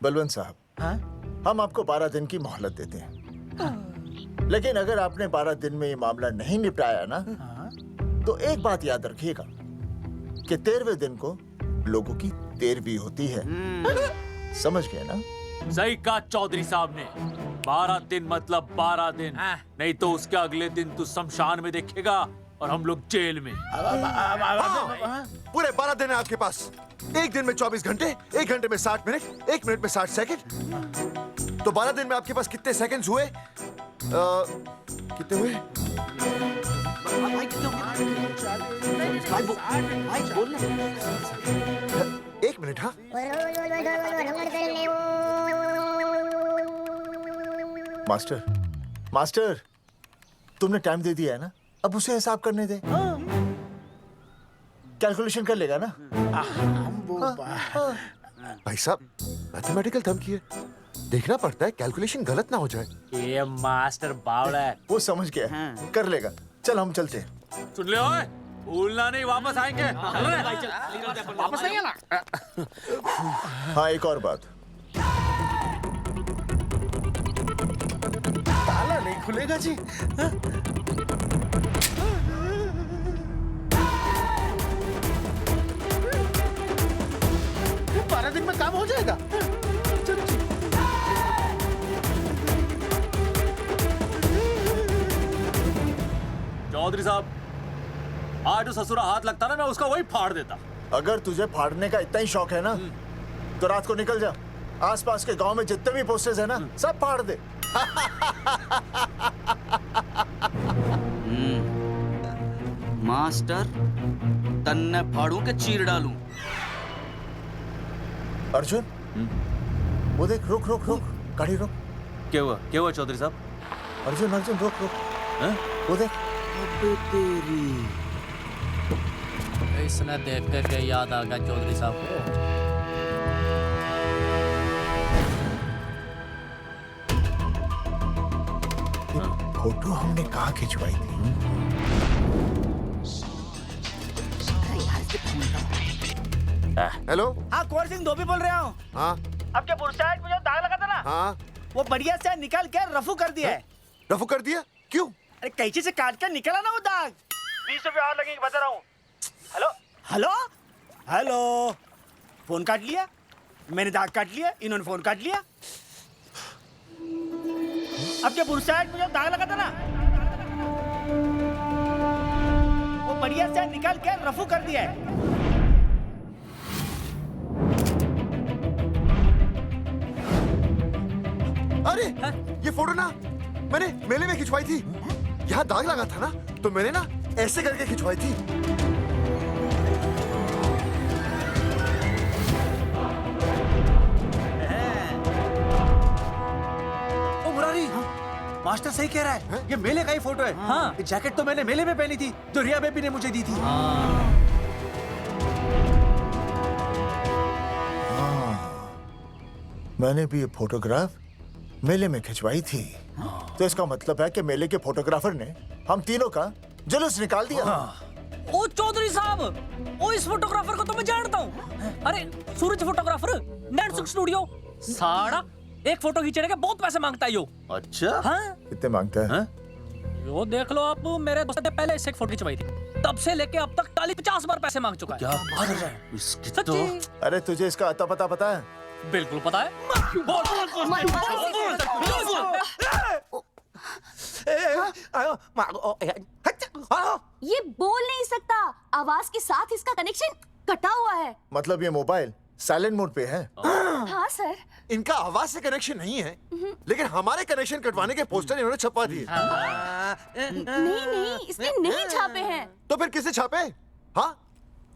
बलवंत साहब, हम आपको 12 दिन की मोहलत देते हैं, लेकिन अगर आपने 12 दिन में ये मामला नहीं निपटाया ना, तो एक बात याद रखिएगा कि 13वें दिन को लोगों की 13वीं होती है। समझ गए ना? सही कहा चौधरी साहब ने। 12 दिन मतलब 12 दिन, नहीं तो उसके अगले दिन तू शमशान में देखेगा और हम लोग जेल में। पूरे 12 दिन है आपके पास। एक दिन में 24 घंटे, 1 घंटे में 60 मिनट, 1 मिनट में 60 सेकंड। तो 12 दिन में आपके पास कितने सेकंड्स हुए? कितने हुए? एक मिनट। हाँ मास्टर तुमने टाइम दे दिया है ना, अब उसे हिसाब करने दे। कैलकुलेशन कर लेगा ना? भाई साहब मैथमेटिकल धमकी है, देखना पड़ता है कैलकुलेशन गलत ना हो जाए। ये मास्टर बावड़ा है। वो समझ गया, कर लेगा। चल हम चलते हैं। सुन ले ओए, भूलना नहीं, वापस आएंगे। चल रे। वापस नहीं आना। हाँ एक और बात, ताला नहीं खुलेगा जी। हाँ? 12 दिन में काम हो जाएगा। चौधरी साहब, आज जो ससुरा हाथ लगता ना, मैं उसका वही फाड़ देता। अगर तुझे फाड़ने का इतना ही शौक है ना, तो रात को निकल जा, आसपास के गांव में जितने भी पोस्टर्स है ना, सब फाड़ दे। मास्टर तन्ने फाड़ू के चीर डालूं। अर्जुन, वो देख, रुक रुक रुक, गाड़ी रुक। क्या हुआ चौधरी साहब? अर्जुन रुक रुक, वो देख। तेरी इसने देख के याद आ गया चौधरी साहब को। फोटो हमने कहाँ खिंचवाई थी? हेलो। हाँ कुंवर सिंह धोबी बोल रहा हूँ। हाँ आपके बुरसाइड में जो दाग लगा था ना, हाँ वो बढ़िया से निकाल के रफू कर दिया है। रफू कर दिया? क्यों? अरे कैंची से काट कर निकला ना वो दाग। 20 रुपए और लगेंगे, बता रहा हूँ। हेलो हेलो हेलो, फोन काट लिया, मैंने दाग काट लिया, इन्होंने फोन काट लिया। आपके बुरसाइड में जो दाग लगा था ना, वो बढ़िया से निकाल के रफू कर दिया है। अरे ये फोटो ना मैंने मेले में खिंचवाई थी। यहाँ दाग लगा था ना, तो मैंने ना ऐसे करके खिंचवाई थी। ओ मुरारी, मास्टर सही कह रहा है, ये मेले का ही फोटो है। हाँ। ये जैकेट तो मैंने मेले में पहनी थी, जो रिया बेबी ने मुझे दी थी। मैंने भी ये फोटोग्राफ मेले में खिंचवाई थी, तो इसका मतलब है कि मेले के फोटोग्राफर ने हम तीनों का जुलूस निकाल दिया। ओ चौधरी साहब, ओ इस फोटोग्राफर को तो मैं जानता हूँ। अरे सूरज फोटोग्राफर, नैनसुख स्टूडियो। साड़ा एक फोटो खींचने के बहुत पैसे मांगता है यो। अच्छा हाँ? कितने मांगता है? यो देख लो आप, मेरे दोस्त ने पहले इससे एक फोटो खिंचवाई थी, तब से लेके अब तक 50 बार पैसे मांग चुका है। क्या बात है? इसकी तो... अरे तुझे इसका अता पता है? बिल्कुल पता है। ये बोल नहीं सकता, आवाज के साथ इसका कनेक्शन कटा हुआ है। मतलब ये मोबाइल साइलेंट मोड पे है। हाँ सर। इनका आवाज से कनेक्शन नहीं है, लेकिन हमारे कनेक्शन कटवाने के पोस्टर इन्होंने छपवा दिए। नहीं, इसने नहीं छापे हैं। तो फिर किसने छापे? हाँ,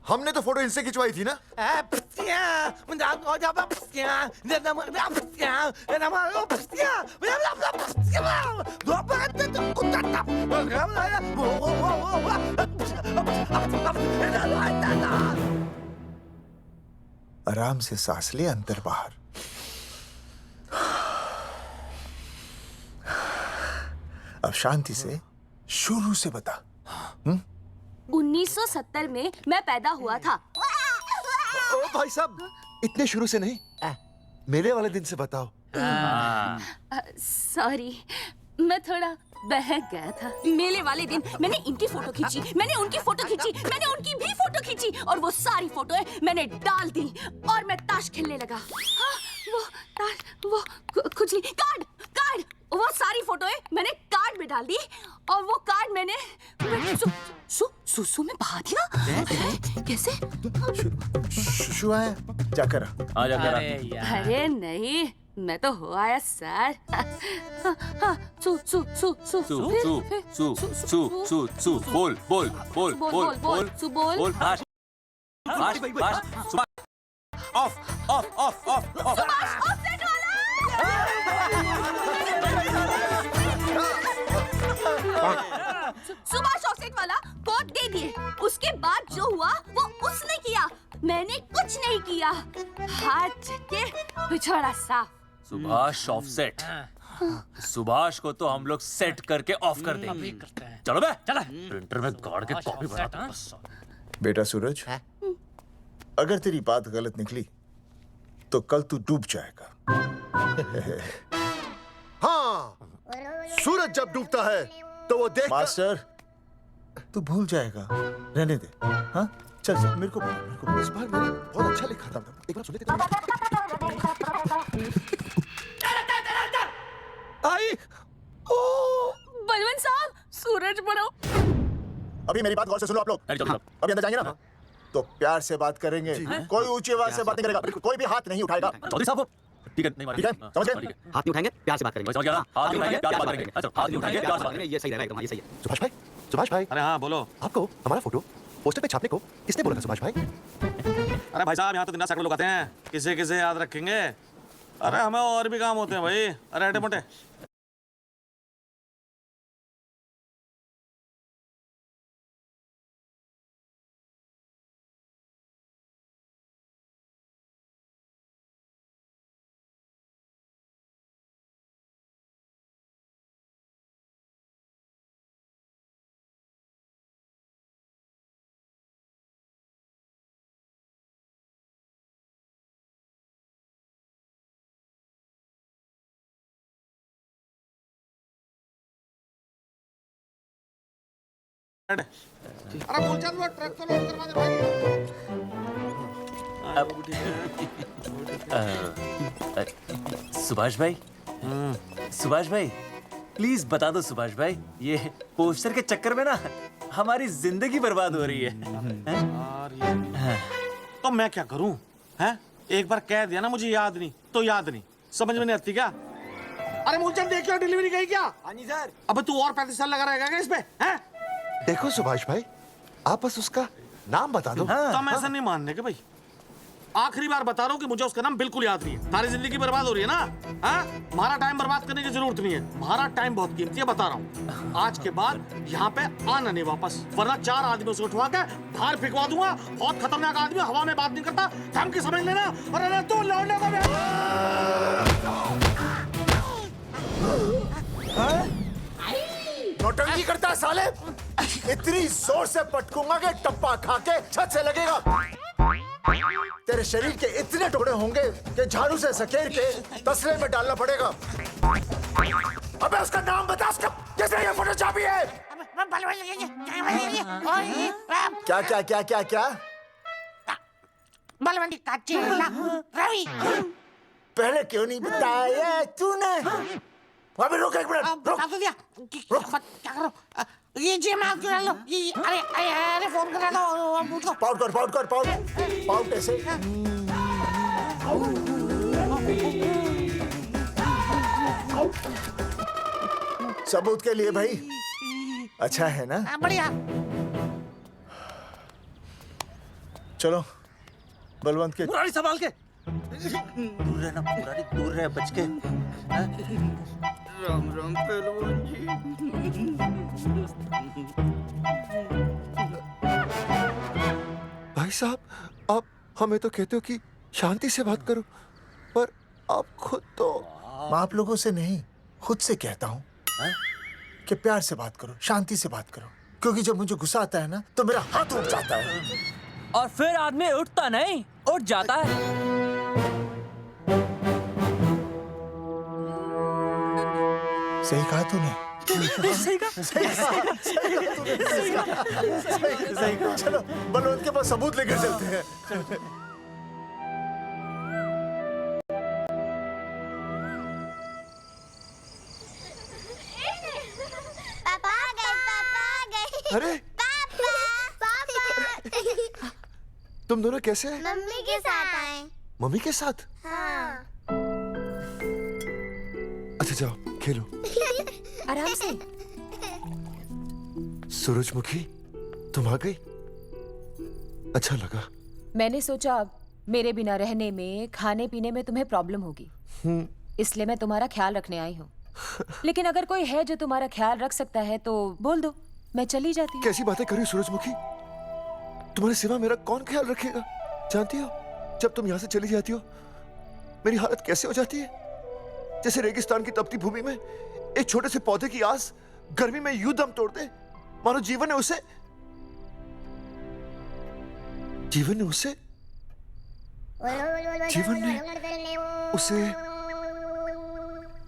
हमने तो फोटो इनसे खिंचवाई थी ना। आराम से सांस ले, अंदर बाहर। अब शांति से शुरू से बता। 1970 में मैं पैदा हुआ था। ओ भाई साहब, इतने शुरू से नहीं, मेरे वाले दिन से बताओ। सॉरी, मैं थोड़ा बहक गया था। मेले वाले दिन मैंने इनकी फोटो खींची, मैंने उनकी फोटो खींची, मैंने उनकी भी फोटो खींची, और वो सारी फोटोएं मैंने डाल दी और मैं ताश खेलने लगा। हाँ, वो खुजली कार्ड, वो सारी फोटोएं मैंने कार्ड में डाल दी, और वो कार्ड मैंने सुसु में बहा दिया। कैसे? शुशु है, जाकर आ जाकर। अरे नहीं, मैं तो हो आया सर। सु बोल ऑफ सुभाष ऑफसेट वाला कोट दे दिए। उसके बाद जो हुआ वो उसने किया, मैंने कुछ नहीं किया। हाथ के पिछड़ा साफ। सुभाष ऑफसेट। सुभाष को तो हम लोग सेट करके ऑफ कर देंगे। चलो बे, चला प्रिंटर में गाड़ के कॉपी बनाते हैं बस। बेटा सूरज, अगर तेरी बात गलत निकली तो कल तू डूब जाएगा। हाँ, सूरज जब डूबता है तो वो देख। मास्टर, तू भूल जाएगा, रहने दे। हाँ, चल मेरे को इस बार मैंने बहुत अच्छा लिखा था। एक बार सुन लेते। आई बलवंत साहब, सूरज बनो। अभी मेरी बात गौर से सुनो आप लोग। अभी अंदर जाएंगे ना, तो प्यार से बात करेंगे। कोई ऊंची आवाज से बात नहीं करेगा, कोई भी हाथ नहीं उठाएगा। चौधरी साहब, ठीक है, नहीं ठीक है, समझ गए? हाथ नहीं उठाएंगे, प्यार से बात करेंगे। समझ गया ना? हाथ नहीं उठाएंगे, प्यार से बात करेंगे। अच्छा, हाथ नहीं उठाएंगे, प्यार से बात करेंगे। ये सही रहेगा, ये सही है। सुभाष भाई। अरे हाँ बोलो। आपको हमारा फोटो पोस्टर पे छापने को किसने बोला था सुभाष भाई? अरे भाई साहब, यहाँ तो दिन रात सैकड़ों लोग आते हैं, किसे किसे याद रखेंगे। अरे हमें और भी काम होते हैं भाई। अरे हटे मोटे। अरे मूलचंद, वो ट्रक को लोड करवा दे भाई। सुभाष भाई, सुभाष भाई, प्लीज बता दो सुभाष भाई, ये पोस्टर के चक्कर में ना हमारी जिंदगी बर्बाद हो रही है। तो मैं क्या करूं? हैं? एक बार कह दिया ना मुझे याद नहीं तो याद नहीं, समझ में नहीं आती क्या? अरे मूलचंद, देखियो डिलीवरी गई क्या? हाँ जी सर। अब तू और 35 साल लगा रहेगा क्या इसमें? हैं? देखो सुभाष भाई, आप बस उसका नाम बता दो। तो मैं ऐसा नहीं मानने के भाई। आखिरी बार बता रहा हूँ कि मुझे उसका नाम बिल्कुल याद नहीं है। सारी जिंदगी बर्बाद हो रही है ना। हाँ? हमारा टाइम बर्बाद करने की जरूरत नहीं है। हमारा टाइम बहुत कीमती है, बता रहा हूँ। आज के बाद यहाँ पे आना नहीं वापस, वरना 4 आदमियों से उठवा के बाहर फेंकवा दूंगा। बहुत खतरनाक आदमी, हवा में बात नहीं करता, धमकी समझ लेना। और अरे तू लौटने का नौटंकी करता है साले। इतनी जोर से पटकूंगा कि टप्पा खा के छत से लगेगा। तेरे शरीर के इतने टुकड़े होंगे कि झाड़ू से सकेर के तसले में डालना पड़ेगा। अबे उसका नाम बता, उसका किसने ये फोटो छापी है? क्या क्या क्या क्या क्या? बलवंती का चेला रवि। पहले क्यों नहीं बताया तूने? वहाँ पे रुक एक मिनट, रुक। बता तो दिया क्या करो ये जी मैं क्यों लो ये अरे फोन करा दो पाउट ऐसे सबूत के लिए भाई अच्छा है ना? बढ़िया। चलो बलवंत के मुरारी संभाल के दूर रहना मुरारी, दूर रह बच के। राम राम पहलवान जी। भाई साहब, आप हमें तो कहते हो कि शांति से बात करो, पर आप खुद तो। मैं आप लोगों से नहीं, खुद से कहता हूँ कि प्यार से बात करो, शांति से बात करो, क्योंकि जब मुझे गुस्सा आता है ना तो मेरा हाथ उठ जाता है। और फिर आदमी उठता नहीं, उठ जाता है। सही कहा तूने। सही कहा। चलो बलवंत के पास सबूत लेकर चलते हैं। पापा आ गए। अरे तुम दोनों कैसे हैं? मम्मी के साथ आए। मम्मी के साथ? हाँ। अच्छा जाओ खेलो। आराम से। सूरजमुखी, तुम आ गई? अच्छा लगा। मैंने सोचा मेरे बिना रहने में, खाने पीने में तुम्हें प्रॉब्लम होगी, इसलिए मैं तुम्हारा ख्याल रखने आई हूँ। लेकिन अगर कोई है जो तुम्हारा ख्याल रख सकता है तो बोल दो, मैं चली जाती हूँ। कैसी बातें कर रही हो सूरजमुखी? तुम्हारे सिवा मेरा कौन ख्याल रखेगा? जानती हो, जब तुम यहाँ से चली जाती हो मेरी हालत कैसे हो जाती है? जैसे रेगिस्तान की तपती भूमि में एक छोटे से पौधे की आस गर्मी में यूं दम तोड़ दे, मानो जीवन ने उसे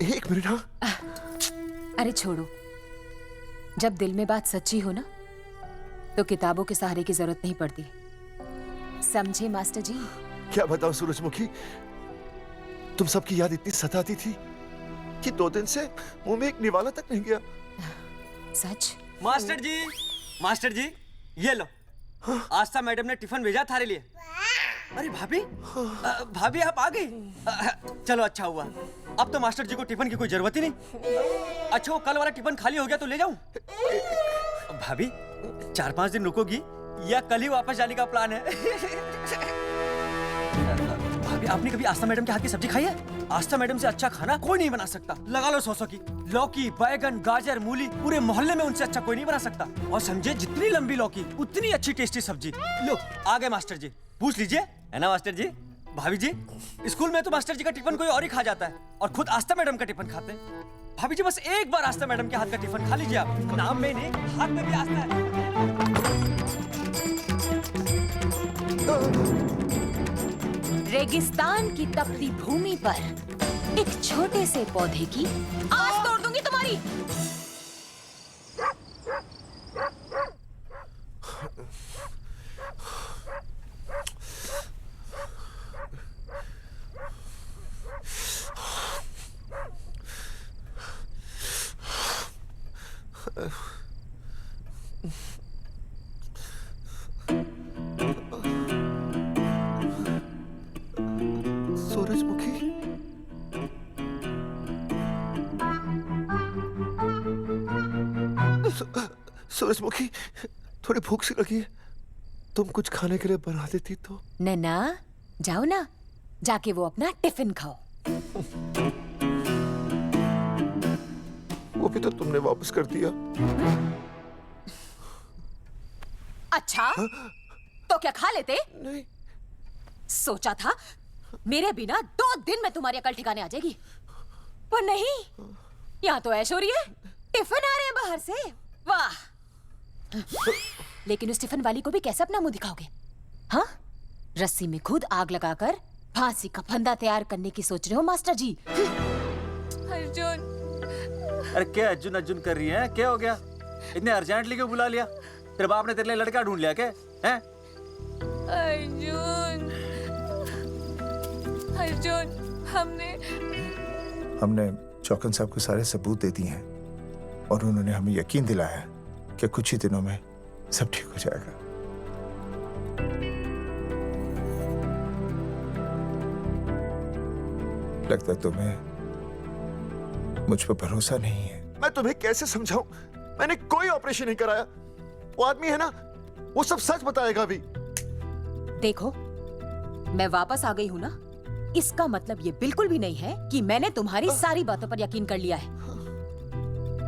एक मिनट। हाँ अरे छोड़ो, जब दिल में बात सच्ची हो ना तो किताबों के सहारे की जरूरत नहीं पड़ती, समझे मास्टर जी? क्या बताऊं सूरजमुखी, तुम सबकी याद इतनी सताती थी कि 2 दिन से मुंह में एक निवाला तक नहीं गया। सच? मास्टर जी ये लो, आस्था मैडम ने टिफिन भेजा थारे लिए। अरे भाभी, भाभी आप आ गई? चलो अच्छा हुआ, अब तो मास्टर जी को टिफिन की कोई जरूरत ही नहीं। अच्छा वो कल वाला टिफिन खाली हो गया तो ले जाऊं? भाभी 4-5 दिन रुकोगी या कल ही वापस जाने का प्लान है? भाभी आपने कभी आस्था मैडम के हाथ की सब्जी खाई है? आस्था मैडम से अच्छा खाना कोई नहीं बना सकता। लगा लो 100 की। लौकी, बैगन, गाजर, मूली, पूरे मोहल्ले में उनसे अच्छा कोई नहीं बना सकता। और समझे, जितनी लंबी लौकी उतनी अच्छी टेस्टी सब्जी। लो आ गए मास्टर जी, पूछ लीजिए, है ना मास्टर जी? भाभी जी, स्कूल में तो मास्टर जी का टिफिन कोई और ही खा जाता है और खुद आस्था मैडम का टिफिन खाते हैं। भाभी जी बस एक बार आस्था मैडम के हाथ का टिफिन खा लीजिए आप। नाम में नहीं, हाथ में भी आस्था है। रेगिस्तान की तपती भूमि पर एक छोटे से पौधे की आस तोड़ दूंगी तुम्हारी। सूरजमुखी, सूरजमुखी, थोड़ी भूख सी लगी है, तुम कुछ खाने के लिए बना देती तो। नैना जाओ ना, जाके वो अपना टिफिन खाओ। वो भी तो तुमने वापस कर दिया। अच्छा तो क्या खा लेते? नहीं। सोचा था मेरे बिना 2 दिन में तुम्हारी अकल ठिकाने आ जाएगी, पर नहीं, यहाँ तो ऐश हो रही है। टिफिन आ रहे हैं बाहर से, वाह। लेकिन उस टिफिन वाली को भी कैसे अपना मुंह दिखाओगे? हाँ, रस्सी में खुद आग लगाकर फांसी का फंदा तैयार करने की सोच रहे हो मास्टर जी? अर्जुन, अरे क्या अर्जुन अर्जुन कर रही है? क्या हो गया? इतने अर्जेंटली क्यों बुला लिया? तेरे बाप ने तेरे लिए लड़का ढूंढ लिया क्या? हैं? अर्जुन, अर्जुन, हमने चौकन साहब को सारे सबूत दे दिए हैं और उन्होंने हमें यकीन दिलाया है कि कुछ ही दिनों में सब ठीक हो जाएगा। लगता तुम्हें मुझ पर भरोसा नहीं है। मैं तुम्हें कैसे समझाऊं? मैंने कोई ऑपरेशन नहीं कराया। वो आदमी है ना, वो सब सच बताएगा अभी। देखो, मैं वापस आ गई हूँ ना, इसका मतलब ये बिल्कुल भी नहीं है कि मैंने तुम्हारी सारी बातों पर यकीन कर लिया है।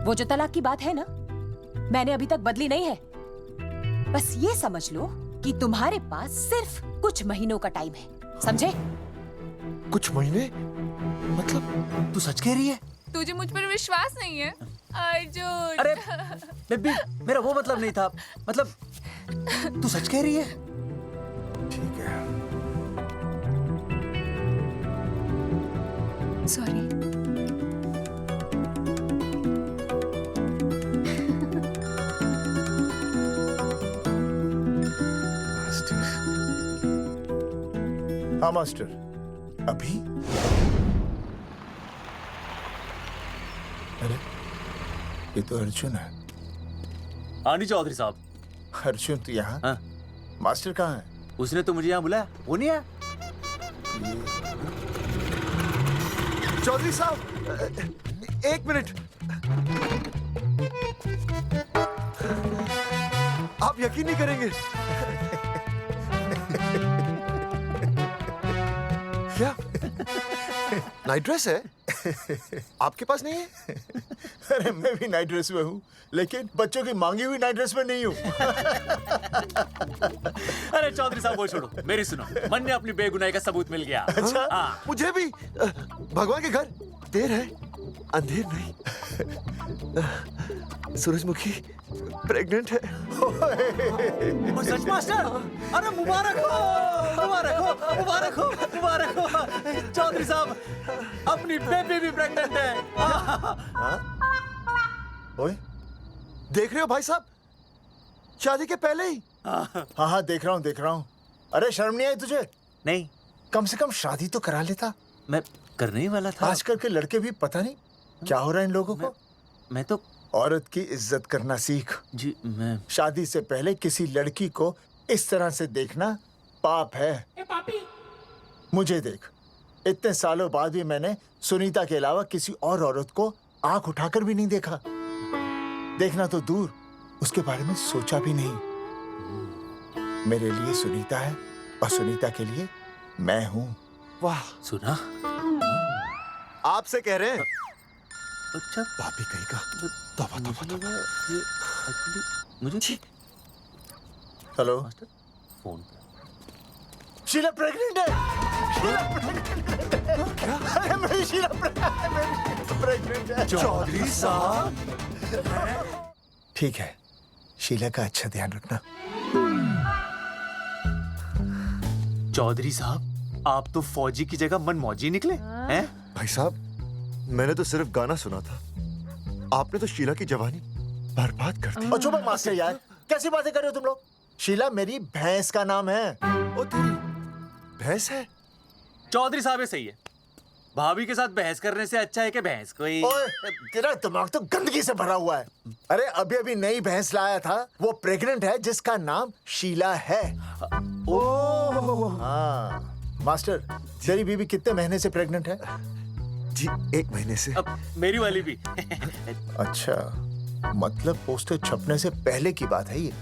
वो जो तलाक की बात है ना, मैंने अभी तक बदली नहीं है। बस ये समझ लो कि तुम्हारे पास सिर्फ कुछ महीनों का टाइम है, समझे? कुछ महीने? मतलब तू सच कह रही है? तुझे मुझ पर विश्वास नहीं है अर्जुन? अरे बेबी, मेरा वो मतलब नहीं था। मतलब तू सच कह रही है? ठीक है। सॉरी। हाँ मास्टर, अभी? अरे ये तो अर्जुन है। हाँ नहीं चौधरी साहब। अर्जुन तो यहाँ? हाँ। मास्टर कहाँ है? उसने तो मुझे यहाँ बुलाया, वो नहीं आया। चौधरी साहब, एक मिनट। आप यकीन नहीं करेंगे। क्या नाइट ड्रेस है? आपके पास नहीं है? अरे मैं भी नाइट ड्रेस में हूँ, लेकिन बच्चों की मांगी हुई नाइट ड्रेस में नहीं हूँ। अरे चौधरी साहब वो छोड़ो, मेरी सुनो। मन ने अपनी बेगुनाही का सबूत मिल गया। अच्छा? हाँ। मुझे भी। भगवान के घर देर है, अंधेर नहीं। सूरजमुखी प्रेग्नेंट है। सच मास्टर? अरे मुबारक हो, मुबारक हो, मुबारक हो, मुबारक हो। चौधरी साहब, अपनी बेबी भी प्रेग्नेंट है। ओए, देख रहे हो भाई साहब, शादी के पहले ही। हाँ हाँ देख रहा हूँ, देख रहा हूँ। अरे शर्म नहीं आई तुझे? नहीं। कम से कम शादी तो करा लेता। मैं करने ही वाला था। आजकल के लड़के भी पता नहीं क्या हो रहा है इन लोगों को। मैं तो औरत की इज्जत करना सीख। जी मैं शादी से पहले किसी लड़की को इस तरह से देखना पाप है। मुझे देख, इतने सालों बाद भी मैंने सुनीता के अलावा किसी और औरत को आंख उठाकर भी नहीं देखा। देखना तो दूर, उसके बारे में सोचा भी नहीं। मेरे लिए सुनीता है और सुनीता के लिए मैं हूँ। वाह, सुना? आपसे कह रहे हैं। अच्छा, भाभी कहीं का। तौबा तौबा तौबा। ये एक्चुअली मुझे हेलो, फोन पे शीला प्रेग्नेंट है। शीला प्रेग्नेंट है। अरे मेरी शीला प्रेग्नेंट है। चौधरी साहब। ठीक है, शीला का अच्छा ध्यान रखना। चौधरी साहब, आप तो फौजी की जगह मनमौजी निकले हैं? भाई साहब, मैंने तो सिर्फ गाना सुना था। आपने तो शीला की जवानी बर्बाद कर दी। और चुप मास्टर यार, कैसी बातें कर रहे हो तुम लोग? शीला मेरी भैंस का नाम है। ओ तेरी भैंस है? चौधरी साहब ये सही है। भाभी के साथ बहस करने से अच्छा है कि भैंस कोई। ओए, तेरा दिमाग तो गंदगी से भरा हुआ है। अरे अभी अभी नई भैंस लाया था, वो प्रेग्नेंट है जिसका नाम शीला है। ओह हाँ मास्टर, तेरी बीवी कितने महीने से प्रेग्नेंट है? जी 1 महीने से। अब मेरी वाली भी। अच्छा, मतलब पोस्टर छपने से पहले की बात है ये।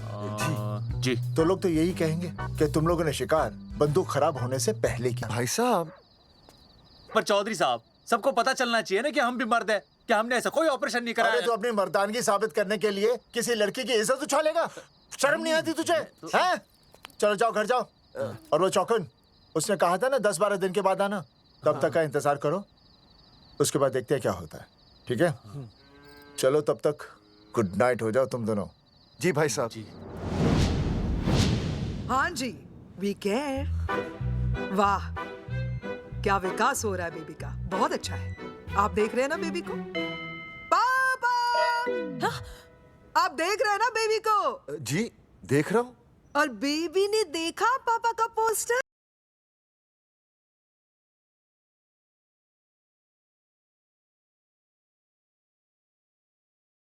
जी तो लोग तो यही कहेंगे कि तुम लोगों ने शिकार बंदूक खराब होने से पहले किया। भाई साहब, पर चौधरी साहब, सबको पता चलना चाहिए ना कि हम भी मर्द हैं, कि हमने ऐसा कोई ऑपरेशन नहीं कराया। अरे तो अपनी मर्दानगी साबित करने के लिए किसी लड़की की इज्जत उछालेगा? शर्म नहीं आती तुझे? हैं? चलो जाओ, घर जाओ। और वो चौकन, उसने कहा था ना 10-12 दिन के बाद आना, तब तक का इंतजार करो। उसके बाद देखते हैं क्या होता है। ठीक है? चलो तब तक गुड नाइट हो जाओ तुम दोनों। जी भाई साहब। जी। हाँ जी, वी केयर। वाह, क्या विकास हो रहा है बेबी का। बहुत अच्छा है। आप देख रहे हैं ना बेबी को? पापा, आप देख रहे हैं ना बेबी को? जी देख रहा हूँ। और बेबी ने देखा पापा का पोस्टर।